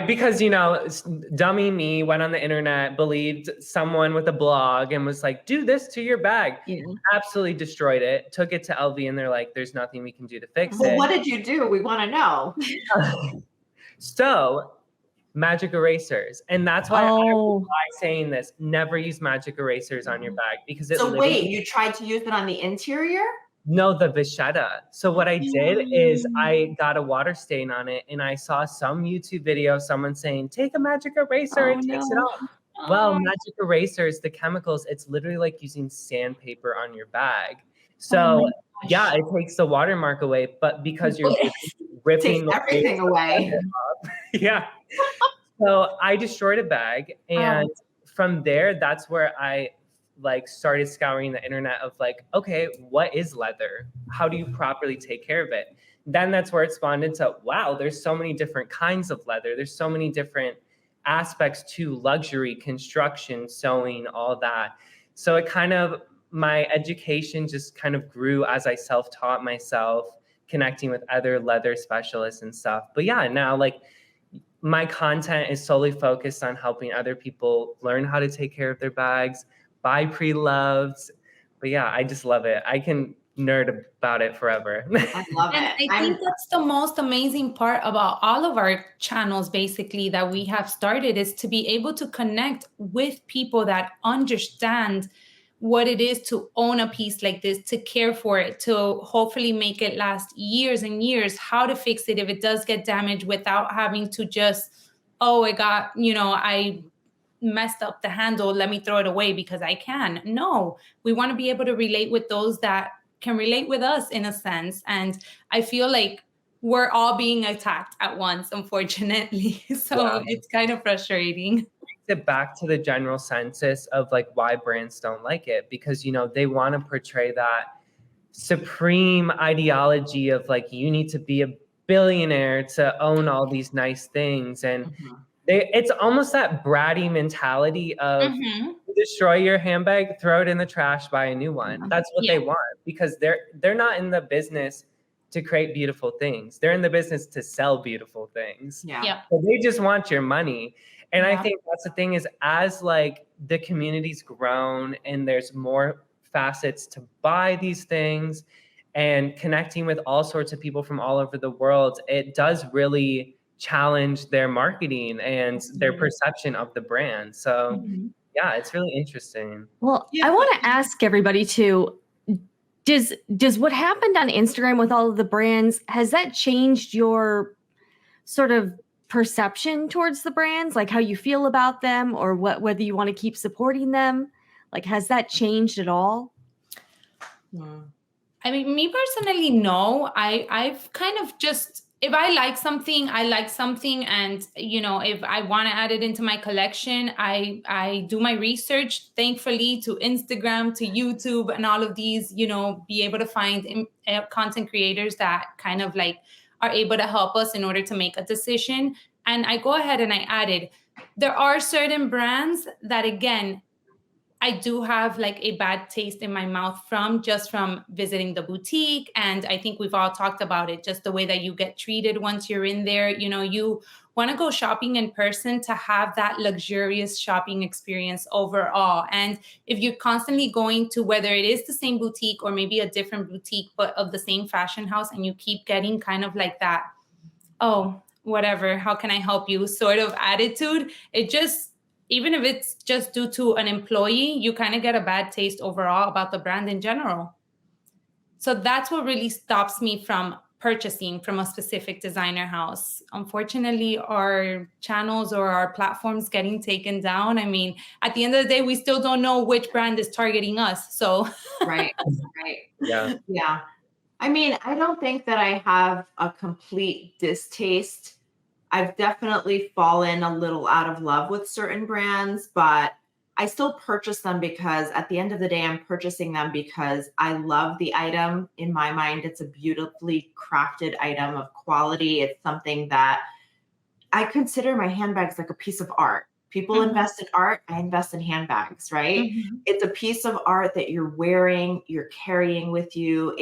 [SPEAKER 2] because, you know, dummy me went on the internet, believed someone with a blog and was like, do this to your bag. Absolutely destroyed it, took it to LV, and they're like, there's nothing we can do to fix it.
[SPEAKER 4] What did you do? We want to know.
[SPEAKER 2] So magic erasers. And that's why I'm saying this, never use magic erasers on your bag, because it
[SPEAKER 4] wait, you tried to use it on the interior?
[SPEAKER 2] No, the vachetta. So what I did is I got a water stain on it, and I saw some YouTube video, someone saying, take a magic eraser and takes it off. Well, magic erasers, the chemicals, it's literally like using sandpaper on your bag. So yeah, it takes the watermark away, but because you're ripping
[SPEAKER 4] everything away.
[SPEAKER 2] Yeah. So I destroyed a bag, and from there, that's where I like started scouring the internet of like, okay, what is leather? How do you properly take care of it? Then that's where it spawned into, wow, there's so many different kinds of leather. There's so many different aspects to luxury, construction, sewing, all that. So it kind of, my education just kind of grew as I self-taught myself, connecting with other leather specialists and stuff. But yeah, now like my content is solely focused on helping other people learn how to take care of their bags, buy pre-loved. But yeah, I just love it. I can nerd about it forever.
[SPEAKER 4] I love
[SPEAKER 3] And
[SPEAKER 4] it.
[SPEAKER 3] I think that's the most amazing part about all of our channels, basically, that we have started, is to be able to connect with people that understand what it is to own a piece like this, to care for it, to hopefully make it last years and years, how to fix it if it does get damaged without having to just, oh, it got, I messed up the handle, let me throw it away because I can. No, we want to be able to relate with those that can relate with us in a sense. And I feel like we're all being attacked at once, unfortunately. So it's kind of frustrating.
[SPEAKER 2] It back to the general census of like why brands don't like it, because they want to portray that supreme ideology of like you need to be a billionaire to own all these nice things, and it's almost that bratty mentality of destroy your handbag, throw it in the trash, buy a new one. That's what they want, because they're not in the business to create beautiful things. They're in the business to sell beautiful things. So they just want your money. And I think that's the thing, is as like the community's grown and there's more facets to buy these things and connecting with all sorts of people from all over the world, it does really challenge their marketing and their perception of the brand. So yeah, it's really interesting.
[SPEAKER 1] Well, I want to ask everybody too, does what happened on Instagram with all of the brands, has that changed your sort of perception towards the brands, like how you feel about them, or whether you want to keep supporting them? Like, has that changed at all?
[SPEAKER 3] I mean, me personally, no. I've kind of just, if I like something, I like something. And, if I want to add it into my collection, I do my research, thankfully, to Instagram, to YouTube, and all of these, be able to find content creators that kind of like are able to help us in order to make a decision. And I go ahead and I added, there are certain brands that, again, I do have like a bad taste in my mouth from visiting the boutique. And I think we've all talked about it, just the way that you get treated once you're in there. You want to go shopping in person to have that luxurious shopping experience overall. And if you're constantly going to, whether it is the same boutique or maybe a different boutique, but of the same fashion house, and you keep getting kind of like that, oh, whatever, how can I help you sort of attitude, it just, even if it's just due to an employee, you kind of get a bad taste overall about the brand in general. So that's what really stops me from purchasing from a specific designer house. Unfortunately, our channels or our platforms getting taken down. I mean, at the end of the day, we still don't know which brand is targeting us. So
[SPEAKER 4] Right.
[SPEAKER 2] Yeah.
[SPEAKER 4] I mean, I don't think that I have a complete distaste. I've definitely fallen a little out of love with certain brands, but I still purchase them because at the end of the day, I'm purchasing them because I love the item. In my mind, it's a beautifully crafted item of quality. It's something that I consider my handbags like a piece of art. People invest in art, I invest in handbags, right? It's a piece of art that you're wearing, you're carrying with you.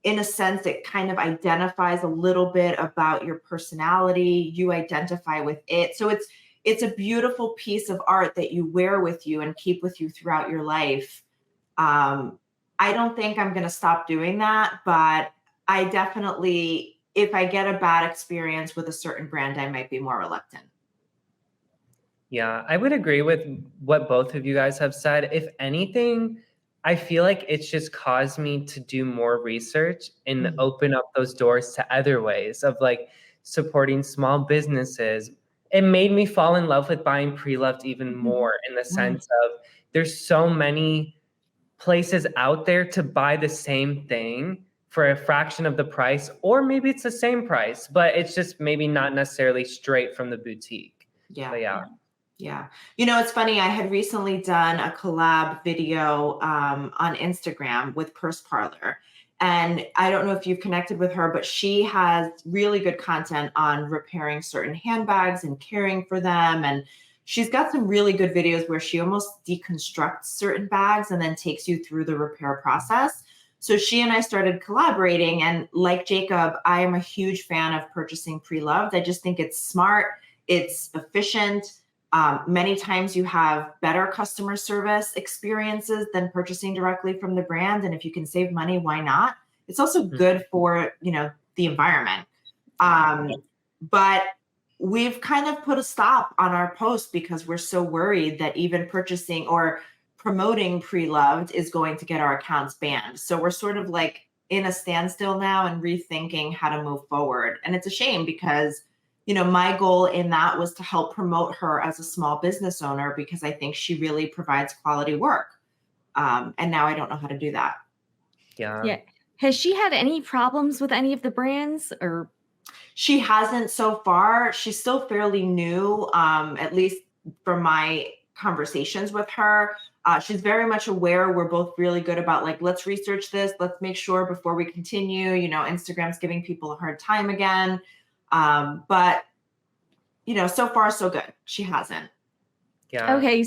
[SPEAKER 4] In a sense, it kind of identifies a little bit about your personality. You identify with it. So it's a beautiful piece of art that you wear with you and keep with you throughout your life. I don't think I'm going to stop doing that, but I definitely, if I get a bad experience with a certain brand, I might be more reluctant.
[SPEAKER 2] Yeah, I would agree with what both of you guys have said. If anything, I feel like it's just caused me to do more research and open up those doors to other ways of like supporting small businesses. It made me fall in love with buying pre-loved even more, in the sense of there's so many places out there to buy the same thing for a fraction of the price, or maybe it's the same price, but it's just maybe not necessarily straight from the boutique.
[SPEAKER 4] Yeah. It's funny. I had recently done a collab video on Instagram with Parlor. And I don't know if you've connected with her, but she has really good content on repairing certain handbags and caring for them. And she's got some really good videos where she almost deconstructs certain bags and then takes you through the repair process. So she and I started collaborating, and like Jacob, I am a huge fan of purchasing Preloved. I just think it's smart, it's efficient. Many times you have better customer service experiences than purchasing directly from the brand. And if you can save money, why not? It's also good for, the environment. But we've kind of put a stop on our post because we're so worried that even purchasing or promoting Preloved is going to get our accounts banned. So we're sort of like in a standstill now and rethinking how to move forward. And it's a shame because, my goal in that was to help promote her as a small business owner because I think she really provides quality work. And now I don't know how to do that.
[SPEAKER 2] Yeah.
[SPEAKER 1] Has she had any problems with any of the brands or?
[SPEAKER 4] She hasn't so far. She's still fairly new, at least from my conversations with her. She's very much aware. We're both really good about like, let's research this. Let's make sure before we continue, Instagram's giving people a hard time again. But, so far so good. She hasn't.
[SPEAKER 2] Yeah.
[SPEAKER 1] Okay.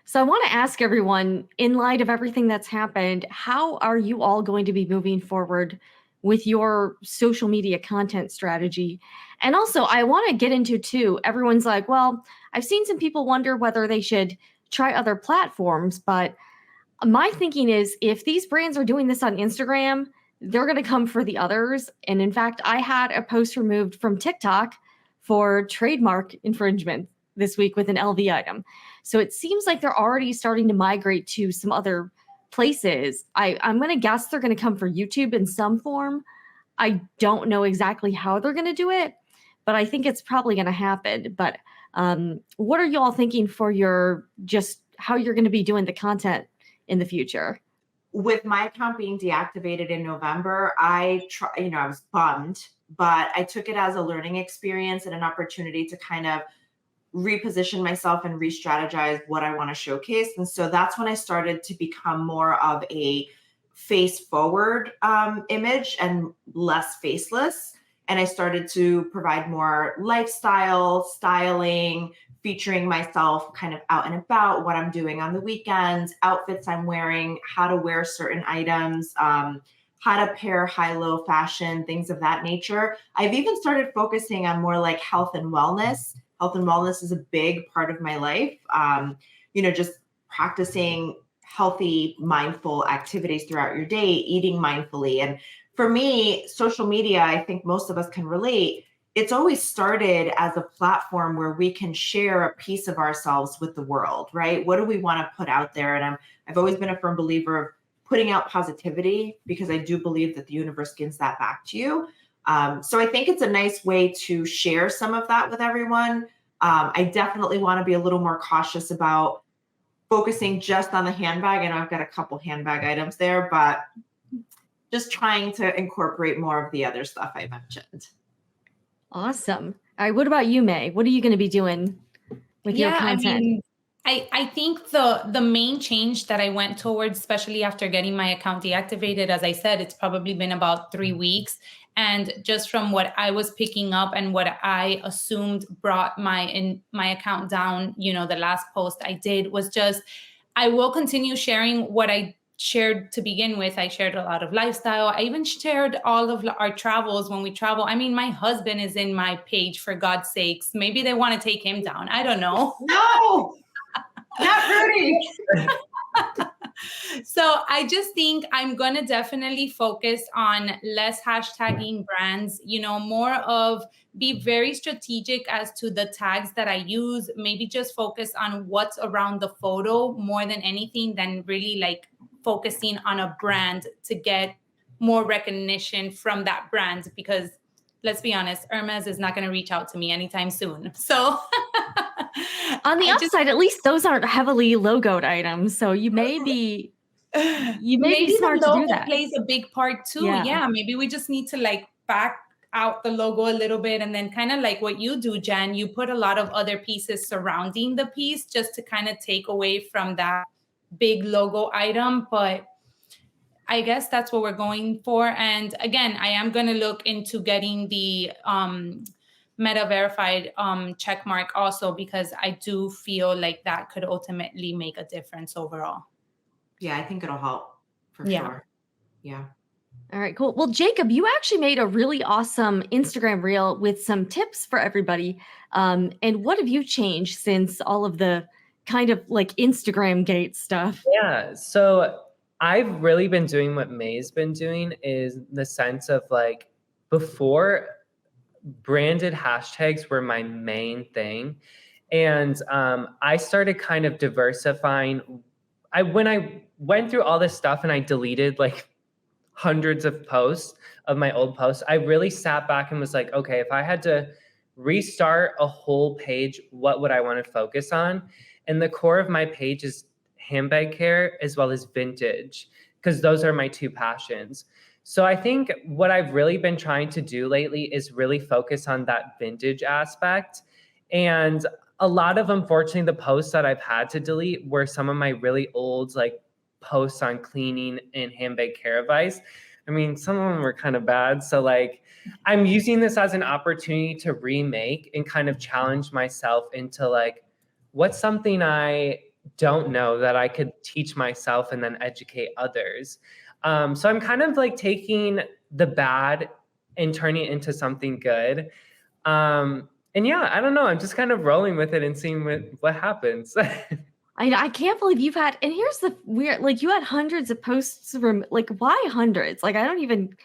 [SPEAKER 1] So I want to ask everyone, in light of everything that's happened, how are you all going to be moving forward with your social media content strategy? And also I want to get into too, everyone's like, well, I've seen some people wonder whether they should try other platforms, but my thinking is if these brands are doing this on Instagram, they're going to come for the others. And in fact, I had a post removed from TikTok for trademark infringement this week with an LV item. So it seems like they're already starting to migrate to some other places. I'm going to guess they're going to come for YouTube in some form. I don't know exactly how they're going to do it, but I think it's probably going to happen. But what are you all thinking for just how you're going to be doing the content in the future?
[SPEAKER 4] With my account being deactivated in November, I was bummed, but I took it as a learning experience and an opportunity to kind of reposition myself and re-strategize what I want to showcase. And so that's when I started to become more of a face forward image and less faceless. And I started to provide more lifestyle, styling, featuring myself kind of out and about, what I'm doing on the weekends, outfits I'm wearing, how to wear certain items, how to pair high-low fashion, things of that nature. I've even started focusing on more like health and wellness. Health and wellness is a big part of my life. Just practicing healthy, mindful activities throughout your day, eating mindfully. And for me, social media, I think most of us can relate. It's always started as a platform where we can share a piece of ourselves with the world, right? What do we want to put out there? And I've always been a firm believer of putting out positivity because I do believe that the universe gives that back to you. So I think it's a nice way to share some of that with everyone. I definitely want to be a little more cautious about focusing just on the handbag. I know I've got a couple handbag items there, but just trying to incorporate more of the other stuff I mentioned.
[SPEAKER 1] Awesome. All right. What about you, May? What are you going to be doing with your content?
[SPEAKER 3] I think the main change that I went towards, especially after getting my account deactivated, as I said, it's probably been about 3 weeks. And just from what I was picking up and what I assumed brought my account down, the last post I did was just, I will continue sharing what I shared to begin with. I shared a lot of lifestyle. I even shared all of our travels when we travel. I mean, my husband is in my page, for God's sakes. Maybe they want to take him down. I don't know.
[SPEAKER 4] No, not Rudy.
[SPEAKER 3] So I just think I'm going to definitely focus on less hashtagging brands, more of be very strategic as to the tags that I use, maybe just focus on what's around the photo more than anything than really like focusing on a brand to get more recognition from that brand, because let's be honest, Hermes is not going to reach out to me anytime soon. So
[SPEAKER 1] on the upside, at least those aren't heavily logoed items. So you may be smart to do that.
[SPEAKER 3] Plays a big part too. Yeah. Maybe we just need to like back out the logo a little bit and then kind of like what you do, Jen, you put a lot of other pieces surrounding the piece just to kind of take away from that big logo item. But I guess that's what we're going for. And again, I am going to look into getting the Meta verified check mark also, because I do feel like that could ultimately make a difference overall.
[SPEAKER 4] Yeah, I think it'll help for
[SPEAKER 3] Yeah.
[SPEAKER 4] sure. Yeah.
[SPEAKER 1] All right, cool. Well, Jacob, you actually made a really awesome Instagram reel with some tips for everybody. And what have you changed since all of the kind of like Instagram gate stuff?
[SPEAKER 2] Yeah, so I've really been doing what May's been doing, is the sense of like, before, branded hashtags were my main thing. And I started kind of diversifying. When I went through all this stuff and I deleted like hundreds of posts of my old posts, I really sat back and was like, okay, if I had to restart a whole page, what would I want to focus on? And the core of my page is handbag care as well as vintage, because those are my two passions. So I think what I've really been trying to do lately is really focus on that vintage aspect. And a lot of, unfortunately, the posts that I've had to delete were some of my really old like posts on cleaning and handbag care advice. I mean, some of them were kind of bad. So like, I'm using this as an opportunity to remake and kind of challenge myself into like, what's something I don't know that I could teach myself and then educate others. So I'm kind of like taking the bad and turning it into something good. And yeah, I don't know. I'm just kind of rolling with it and seeing what happens.
[SPEAKER 1] I can't believe you've had, and here's the weird, like you had hundreds of posts from, like, why hundreds? Like, I don't even,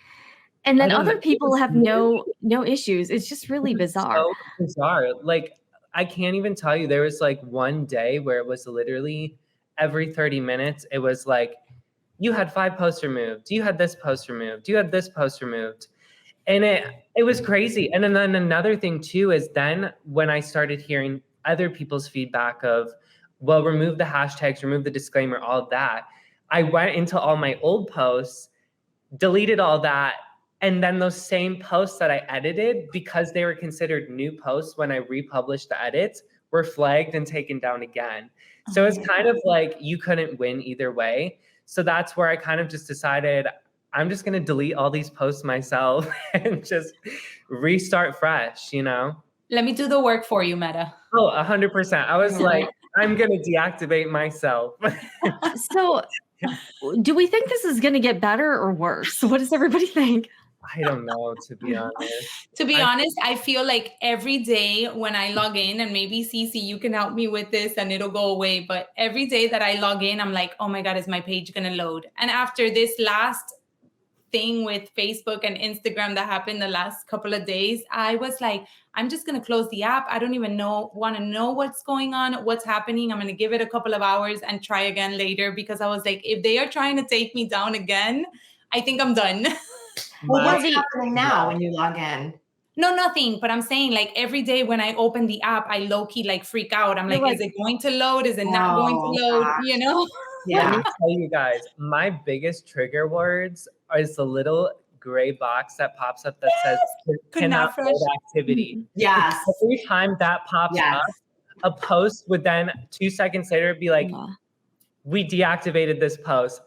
[SPEAKER 1] and then
[SPEAKER 2] I don't
[SPEAKER 1] other
[SPEAKER 2] know.
[SPEAKER 1] people have no issues. It's just really bizarre.
[SPEAKER 2] So bizarre. Like, I can't even tell you. There was like one day where it was literally every 30 minutes, it was like, you had 5 posts removed. You had this post removed. You had this post removed. And it was crazy. And then another thing too is then when I started hearing other people's feedback of, well, remove the hashtags, remove the disclaimer, all of that, I went into all my old posts, deleted all that, and then those same posts that I edited, because they were considered new posts when I republished the edits, were flagged and taken down again. So it's kind of like you couldn't win either way. So that's where I kind of just decided I'm just going to delete all these posts myself and just restart fresh, you know?
[SPEAKER 3] Let me do the work for you, Meta.
[SPEAKER 2] Oh, 100%. I was like, I'm going to deactivate myself.
[SPEAKER 1] So do we think this is going to get better or worse? What does everybody think?
[SPEAKER 2] I don't know, to be honest.
[SPEAKER 3] To be honest, I feel like every day when I log in, and maybe CeCe, you can help me with this and it'll go away, but every day that I log in, I'm like, oh my God, is my page going to load? And after this last thing with Facebook and Instagram that happened the last couple of days, I was like, I'm just going to close the app. I don't even want to know what's going on, what's happening. I'm going to give it a couple of hours and try again later, because I was like, if they are trying to take me down again, I think I'm done.
[SPEAKER 4] Well, what's happening now when you log in?
[SPEAKER 3] No, nothing. But I'm saying, like, every day when I open the app, I low-key like freak out. I'm like, is it going to load? Is it not going to load?
[SPEAKER 4] Gosh.
[SPEAKER 3] You know?
[SPEAKER 2] Let me tell you guys, my biggest trigger words is the little gray box that pops up that says cannot load activity.
[SPEAKER 4] Yes.
[SPEAKER 2] Every time that pops up, a post would then 2 seconds later be like, we deactivated this post.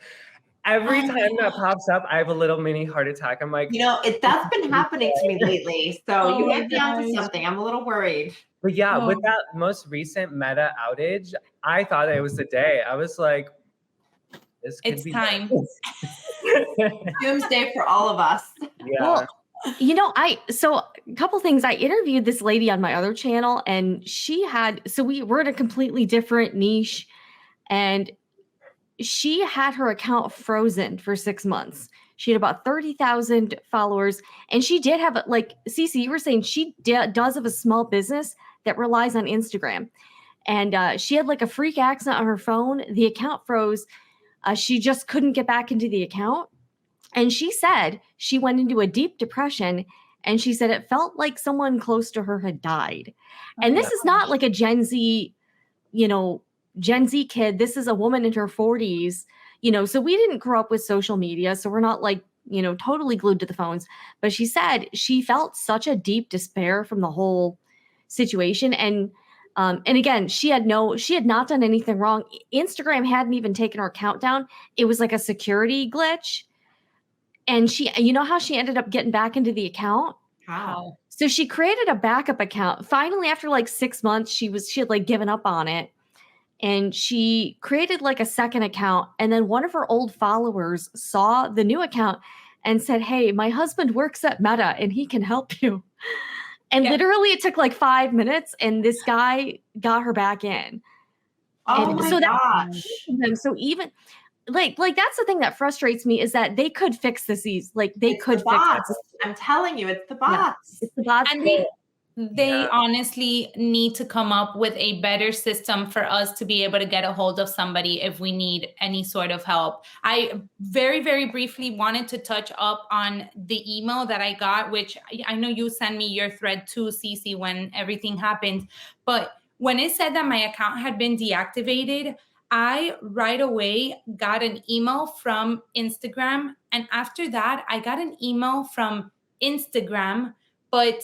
[SPEAKER 2] Every time that pops up, I have a little mini heart attack. I'm like,
[SPEAKER 4] you know, that's been happening to me lately. So you might be onto something. I'm a little worried.
[SPEAKER 2] But yeah, with that most recent Meta outage, I thought it was the day. I was like, this could be
[SPEAKER 3] time.
[SPEAKER 4] Doomsday for all of us.
[SPEAKER 2] Yeah.
[SPEAKER 1] Well, you know, so a couple things. I interviewed this lady on my other channel, and she had, so we're in a completely different niche, and she had her account frozen for 6 months. She had about 30,000 followers, and she did have, like CeCe, you were saying, she does have a small business that relies on Instagram, and she had like a freak accident on her phone. The account froze. She just couldn't get back into the account, and she said she went into a deep depression, and she said it felt like someone close to her had died. And this is not like a Gen Z, Gen Z kid. This is a woman in her 40s, so we didn't grow up with social media. So we're not like, totally glued to the phones. But she said she felt such a deep despair from the whole situation. And again, she had not done anything wrong. Instagram hadn't even taken her account down. It was like a security glitch. And how she ended up getting back into the account?
[SPEAKER 4] How?
[SPEAKER 1] So she created a backup account. Finally, after like 6 months, she had like given up on it. And she created like a second account. And then one of her old followers saw the new account and said, "Hey, my husband works at Meta and he can help you." And literally it took like 5 minutes and this guy got her back in.
[SPEAKER 4] Oh
[SPEAKER 1] And
[SPEAKER 4] my
[SPEAKER 1] so
[SPEAKER 4] gosh.
[SPEAKER 1] so even like that's the thing that frustrates me is that they could fix this easy. Like they
[SPEAKER 4] It's
[SPEAKER 1] could
[SPEAKER 4] the
[SPEAKER 1] fix
[SPEAKER 4] bots.
[SPEAKER 1] this.
[SPEAKER 4] I'm telling you, it's the bots.
[SPEAKER 1] It's the bots.
[SPEAKER 3] And they honestly need to come up with a better system for us to be able to get a hold of somebody if we need any sort of help. I very, very briefly wanted to touch up on the email that I got, which I know you sent me your thread too, CeCe, when everything happened. But when it said that my account had been deactivated, I right away got an email from Instagram. And after that, I got an email from Instagram, but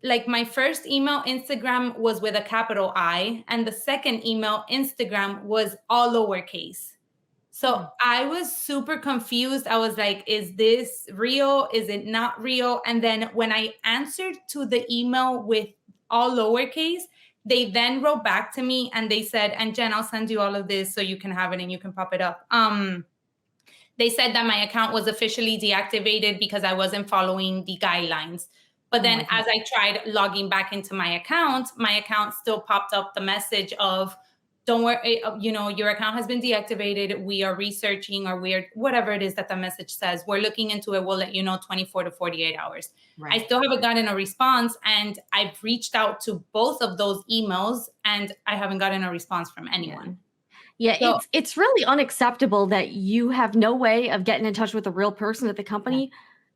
[SPEAKER 3] like my first email Instagram was with a capital I, and the second email Instagram was all lowercase. So I was super confused. I was like, is this real? Is it not real? And then when I answered to the email with all lowercase, they then wrote back to me and they said, and Jen, I'll send you all of this so you can have it and you can pop it up. They said that my account was officially deactivated because I wasn't following the guidelines. But then as I tried logging back into my account still popped up the message of, don't worry, your account has been deactivated. We are researching, or whatever it is that the message says. We're looking into it. We'll let you know 24 to 48 hours. Right. I still haven't gotten a response, and I've reached out to both of those emails and I haven't gotten a response from anyone.
[SPEAKER 1] Yeah, so, it's really unacceptable that you have no way of getting in touch with a real person at the company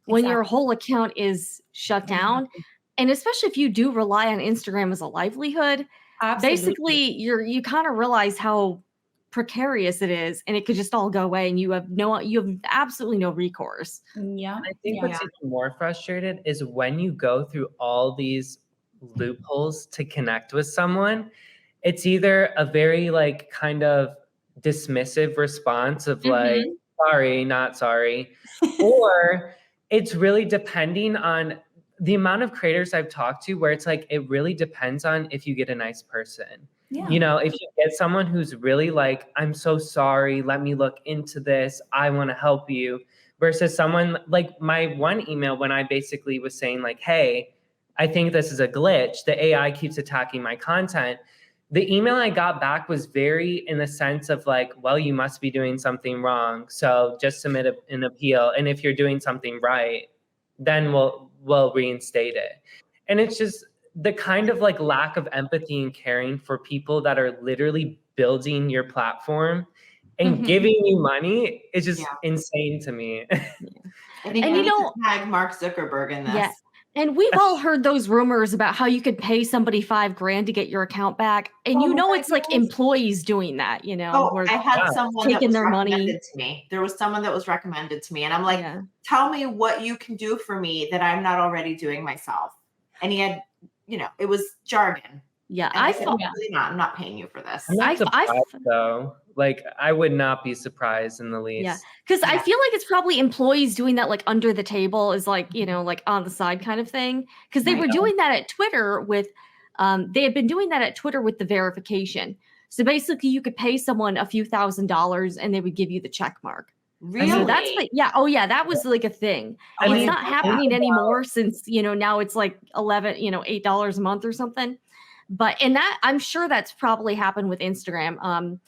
[SPEAKER 1] when your whole account is shut down. And especially if you do rely on Instagram as a livelihood, basically you kind of realize how precarious it is, and it could just all go away and you have absolutely no recourse.
[SPEAKER 3] Yeah.
[SPEAKER 2] I think what's even more frustrated is when you go through all these loopholes to connect with someone, it's either a very like kind of dismissive response of like, sorry, not sorry, or it's really depending on the amount of creators I've talked to where it's like, it really depends on if you get a nice person. Yeah. If you get someone who's really like, I'm so sorry, let me look into this, I want to help you, versus someone like my one email when I basically was saying like, hey, I think this is a glitch. The AI keeps attacking my content. The email I got back was very in the sense of like, well, you must be doing something wrong. So just submit an appeal. And if you're doing something right, then we'll reinstate it. And it's just the kind of like lack of empathy and caring for people that are literally building your platform and giving you money is just insane to me.
[SPEAKER 4] I think we need to tag Mark Zuckerberg in this.
[SPEAKER 1] Yeah. And we've all heard those rumors about how you could pay somebody $5,000 to get your account back. And it's like employees doing that,
[SPEAKER 4] I had someone taking their money to me. There was someone that was recommended to me. And I'm like, tell me what you can do for me that I'm not already doing myself. And he had, it was jargon.
[SPEAKER 1] Yeah,
[SPEAKER 4] I said, I'm not paying you for this.
[SPEAKER 2] I'm not surprised, though. Like, I would not be surprised in the least.
[SPEAKER 1] Yeah, because I feel like it's probably employees doing that, like under the table, is like like on the side kind of thing. Because they were doing that at Twitter with, they had been doing that at Twitter with the verification. So basically, you could pay someone a few $1,000s and they would give you the check mark.
[SPEAKER 4] Really?
[SPEAKER 1] So that's like, that was like a thing. It's not happening anymore since now it's like $8 a month or something. But I'm sure that's probably happened with Instagram.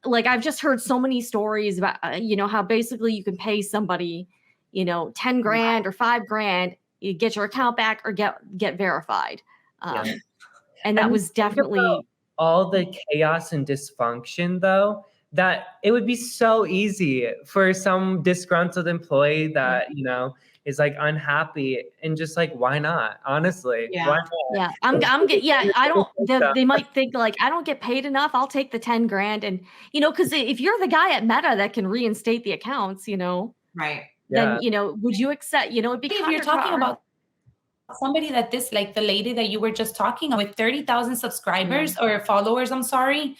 [SPEAKER 1] Like I've just heard so many stories about, how basically you can pay somebody, $10,000 or $5,000, you get your account back or get verified. And that was definitely
[SPEAKER 2] all the chaos and dysfunction though, that it would be so easy for some disgruntled employee that, is like unhappy and just like, why not? Honestly, why not?
[SPEAKER 1] Yeah, they might think like, I don't get paid enough. I'll take the $10,000. And, because if you're the guy at Meta that can reinstate the accounts,
[SPEAKER 4] right.
[SPEAKER 1] Then, would you accept, it'd be
[SPEAKER 3] if you're talking about somebody that like the lady that you were just talking with 30,000 subscribers or followers, I'm sorry.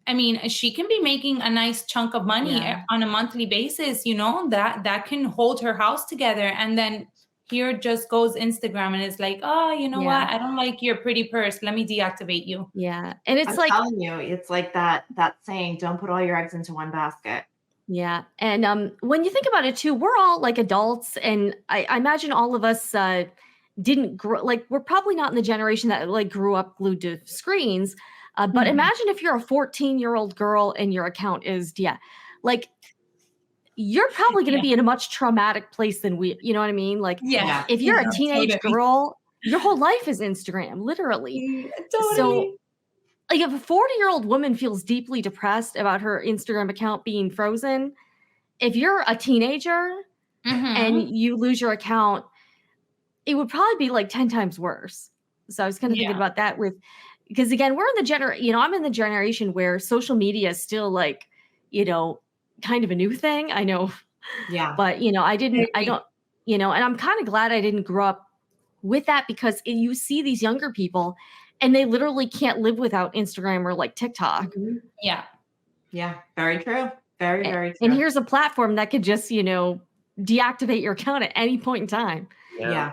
[SPEAKER 3] I mean, she can be making a nice chunk of money on a monthly basis, that can hold her house together. And then here just goes Instagram and it's like, oh, you know
[SPEAKER 1] Yeah.
[SPEAKER 3] what? I don't like your pretty purse. Let me deactivate you.
[SPEAKER 1] Yeah. And it's
[SPEAKER 4] I'm
[SPEAKER 1] like,
[SPEAKER 4] telling you, it's like that saying, don't put all your eggs into one basket.
[SPEAKER 1] yeah. And when you think about it too, we're all like adults, and I imagine all of us didn't grow, like, we're probably not in the generation that like grew up glued to screens. But
[SPEAKER 3] Mhm.
[SPEAKER 1] imagine if you're a 14-year-old girl and your account is, like, you're probably going to
[SPEAKER 3] Yeah.
[SPEAKER 1] be in a much traumatic place than we, you know what I mean? Like,
[SPEAKER 3] Yeah.
[SPEAKER 1] if you're a
[SPEAKER 3] Yeah,
[SPEAKER 1] teenage
[SPEAKER 3] totally.
[SPEAKER 1] girl, your whole life is Instagram, literally. So,
[SPEAKER 3] Totally.
[SPEAKER 1] like, if a 40-year-old woman feels deeply depressed about her Instagram account being frozen, if you're a teenager and
[SPEAKER 3] Mhm.
[SPEAKER 1] you lose your account, it would probably be like 10 times worse. So I was kind of thinking
[SPEAKER 3] Yeah.
[SPEAKER 1] about that because again, we're in the I'm in the generation where social media is still like, kind of a new thing. I know,
[SPEAKER 4] Yeah.
[SPEAKER 1] but I
[SPEAKER 3] I
[SPEAKER 1] don't,
[SPEAKER 3] agree.
[SPEAKER 1] and I'm kind of glad I didn't grow up with that, because you see these younger people and they literally can't live without Instagram or like TikTok.
[SPEAKER 4] Mhm.
[SPEAKER 3] Yeah.
[SPEAKER 4] Yeah. Very true. Very, very
[SPEAKER 1] And
[SPEAKER 4] true.
[SPEAKER 1] here's a platform that could just, deactivate your account at any point in time.
[SPEAKER 4] Yeah.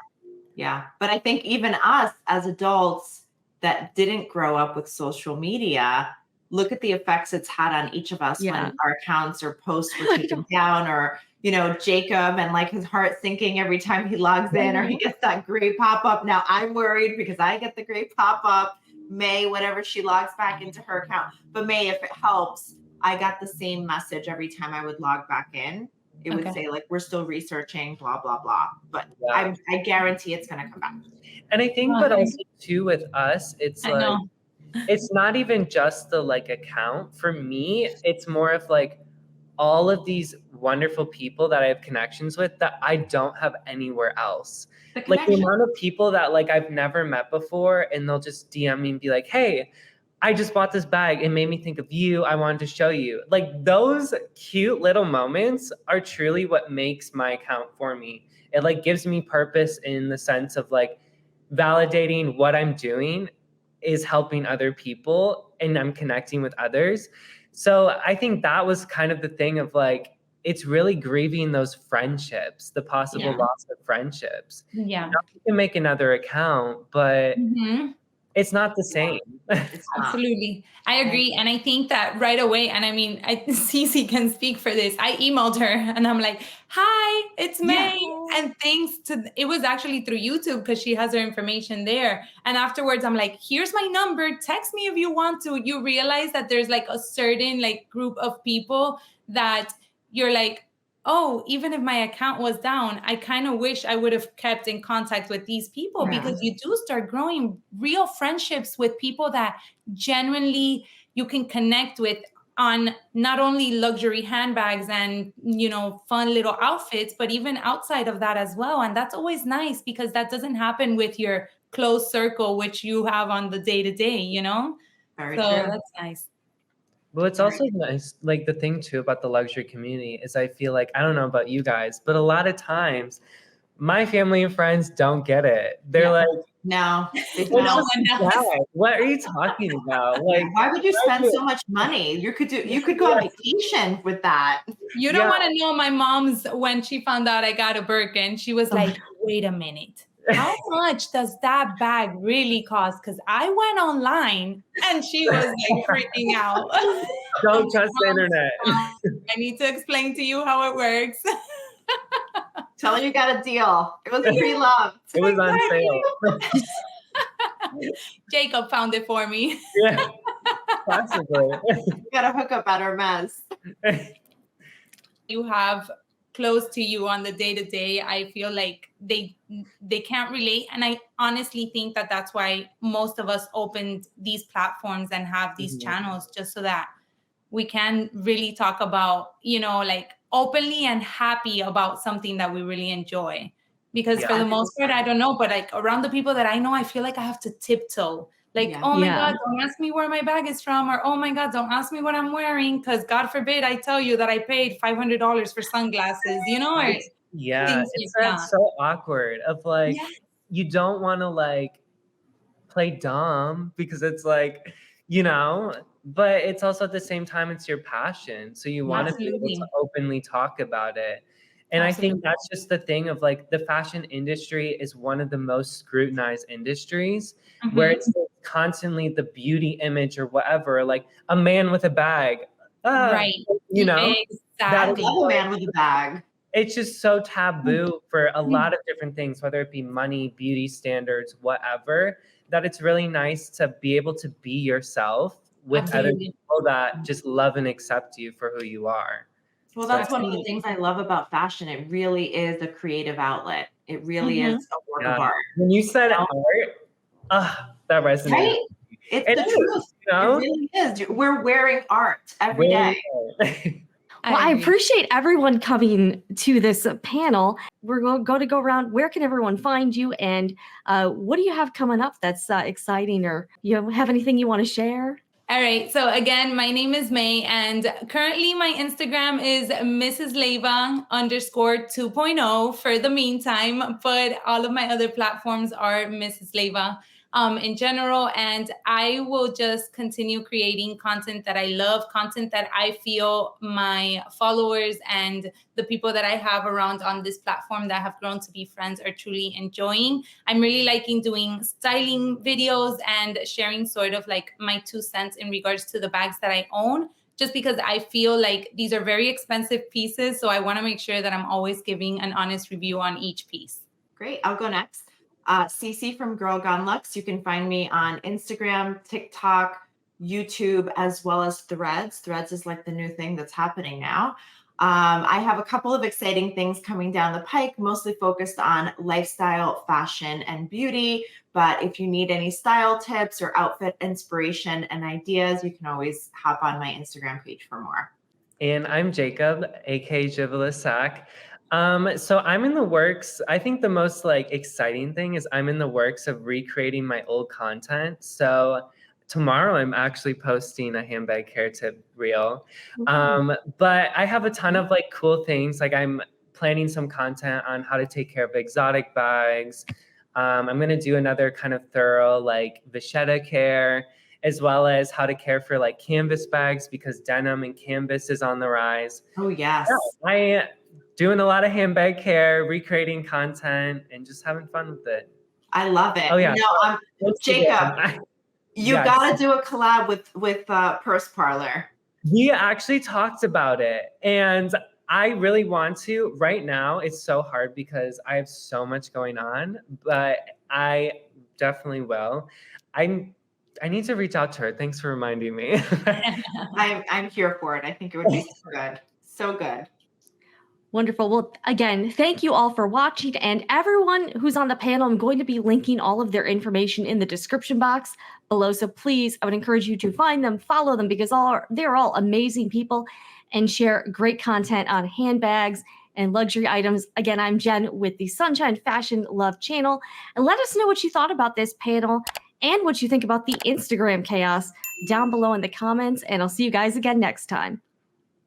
[SPEAKER 4] Yeah. But I think even us as adults that didn't grow up with social media, look at the effects it's had on each of us
[SPEAKER 1] Yeah.
[SPEAKER 4] when our accounts or posts were taken down, or, Jacob and like his heart sinking every time he logs in or he gets that gray pop up. Now I'm worried because I get the gray pop up. May, whenever she logs back into her account. But May, if it helps, I got the same message every time I would log back in. It would
[SPEAKER 3] Okay.
[SPEAKER 4] say like, we're still researching, blah, blah, blah. But
[SPEAKER 2] Yeah.
[SPEAKER 4] I guarantee it's going to come back.
[SPEAKER 2] And I think, but also too with us, it's
[SPEAKER 3] I
[SPEAKER 2] like,
[SPEAKER 3] know.
[SPEAKER 2] it's not even just the like account. For me, it's more of like all of these wonderful people that I have connections with that I don't have anywhere else.
[SPEAKER 4] The
[SPEAKER 2] Like the
[SPEAKER 4] connection.
[SPEAKER 2] amount of people that like I've never met before, and they'll just DM me and be like, hey, I just bought this bag. It made me think of you. I wanted to show you. Like those cute little moments are truly what makes my account for me. It like gives me purpose in the sense of like validating what I'm doing is helping other people and I'm connecting with others. So I think that was kind of the thing of like, it's really grieving those friendships, the possible
[SPEAKER 3] Yeah.
[SPEAKER 2] loss of friendships.
[SPEAKER 3] Yeah.
[SPEAKER 2] Now, you can make another account, but
[SPEAKER 3] Mhm.
[SPEAKER 2] it's not the same.
[SPEAKER 4] It's not.
[SPEAKER 3] Absolutely. I agree. And I think that right away, and I mean, CeCe can speak for this. I emailed her and I'm like, hi, it's May. And thanks to, it was actually through YouTube because she has her information there. And afterwards, I'm like, here's my number. Text me if you want to. You realize that there's like a certain like group of people that you're like, oh, even if my account was down, I kind of wish I would have kept in contact with these people, because you do start growing real friendships with people that genuinely you can connect with on not only luxury handbags and, fun little outfits, but even outside of that as well. And that's always nice because that doesn't happen with your close circle, which you have on the day to day,
[SPEAKER 4] Very
[SPEAKER 3] so
[SPEAKER 4] true.
[SPEAKER 3] that's nice.
[SPEAKER 2] Well, it's also nice, like the thing too about the luxury community is I feel like, I don't know about you guys, but a lot of times my family and friends don't get it. They're like,
[SPEAKER 4] No, they
[SPEAKER 2] "It's
[SPEAKER 4] don't.
[SPEAKER 2] just bad. What are you talking about? Like,
[SPEAKER 4] Why would you spend so much money? You could go on vacation with that.
[SPEAKER 3] You don't want to know my mom's, when she found out I got a Birkin, she was like, wait a minute. How much does that bag really cost? Because I went online and she was like freaking out.
[SPEAKER 2] Don't trust the internet.
[SPEAKER 3] I need to explain to you how it works.
[SPEAKER 4] Tell her you got a deal. It was pre-loved.
[SPEAKER 2] It was on sale.
[SPEAKER 3] Jacob found it for me.
[SPEAKER 2] Yeah, possibly.
[SPEAKER 4] You got to hook up at Hermes.
[SPEAKER 3] You have close to you on the day-to-day, I feel like they can't relate. And I honestly think that that's why most of us opened these platforms and have these channels, just so that we can really talk about, like openly and happy about something that we really enjoy. Because for the most part, I don't know, but like around the people that I know, I feel like I have to tiptoe. Like, oh my God, don't ask me where my bag is from. Or, oh my God, don't ask me what I'm wearing. Because God forbid I tell you that I paid $500 for sunglasses,
[SPEAKER 2] Yeah, it's so awkward of like, you don't want to like play dumb because it's like, but it's also at the same time, it's your passion. So you want to be able to openly talk about it. And I
[SPEAKER 3] Absolutely.
[SPEAKER 2] think that's just the thing of like the fashion industry is one of the most scrutinized industries where it's constantly the beauty image or whatever, like a man with a bag.
[SPEAKER 3] Right.
[SPEAKER 2] You know,
[SPEAKER 4] I
[SPEAKER 3] Exactly.
[SPEAKER 4] love a man with a bag.
[SPEAKER 2] it's just so taboo for a lot of different things, whether it be money, beauty standards, whatever, that it's really nice to be able to be yourself with other
[SPEAKER 3] Absolutely.
[SPEAKER 2] people that just love and accept you for who you are.
[SPEAKER 4] Well,
[SPEAKER 2] So
[SPEAKER 4] that's one of the things I love about fashion. It really is a creative outlet. It really is a work of art.
[SPEAKER 2] when you said
[SPEAKER 4] know?
[SPEAKER 2] art, that resonated.
[SPEAKER 4] Right? It's
[SPEAKER 2] It
[SPEAKER 4] the
[SPEAKER 2] is,
[SPEAKER 4] truth.
[SPEAKER 2] you know?
[SPEAKER 4] It really is. We're wearing art every day.
[SPEAKER 1] Well, I
[SPEAKER 3] agree.
[SPEAKER 1] appreciate everyone coming to this panel. We're going to go around. Where can everyone find you? And what do you have coming up that's exciting? Or you have anything you want to share?
[SPEAKER 3] All right. So again, my name is May, and currently my Instagram is Mrs. Leva _2.0 for the meantime, but all of my other platforms are Mrs. Leva in general. And I will just continue creating content that I love, content that I feel my followers and the people that I have around on this platform that have grown to be friends are truly enjoying. I'm really liking doing styling videos and sharing sort of like my 2 cents in regards to the bags that I own, just because I feel like these are very expensive pieces. So I want to make sure that I'm always giving an honest review on each piece.
[SPEAKER 4] Great. I'll go next. CeCe from Girl Gone Luxe. You can find me on Instagram, TikTok, YouTube, as well as Threads. Threads is like the new thing that's happening now. I have a couple of exciting things coming down the pike, mostly focused on lifestyle, fashion, and beauty. But if you need any style tips or outfit inspiration and ideas, you can always hop on my Instagram page for more.
[SPEAKER 2] And I'm Jacob, aka VIVAIA-Eco-friendly. So I'm in the works. I think the most like exciting thing is I'm in the works of recreating my old content. So tomorrow I'm actually posting a handbag hair tip reel. But I have a ton of like cool things. Like I'm planning some content on how to take care of exotic bags. I'm gonna do another kind of thorough like vachetta care, as well as how to care for like canvas bags because denim and canvas is on the rise.
[SPEAKER 4] Oh, yes.
[SPEAKER 2] I doing a lot of handbag care, recreating content, and just having fun with it.
[SPEAKER 4] I love it.
[SPEAKER 2] Oh yeah,
[SPEAKER 4] Jacob, you
[SPEAKER 2] yes.
[SPEAKER 4] gotta do a collab with Purse Parlor.
[SPEAKER 2] We actually talked about it, and I really want to. Right now, it's so hard because I have so much going on, but I definitely will. I need to reach out to her. Thanks for reminding me.
[SPEAKER 4] I'm here for it. I think it would be so good. So good.
[SPEAKER 1] Wonderful. Well, again, thank you all for watching, and everyone who's on the panel, I'm going to be linking all of their information in the description box below. So please, I would encourage you to find them, follow them, because they're all amazing people and share great content on handbags and luxury items. Again, I'm Jen with the Sunshine Fashion Love channel, and let us know what you thought about this panel and what you think about the Instagram chaos down below in the comments, and I'll see you guys again next time.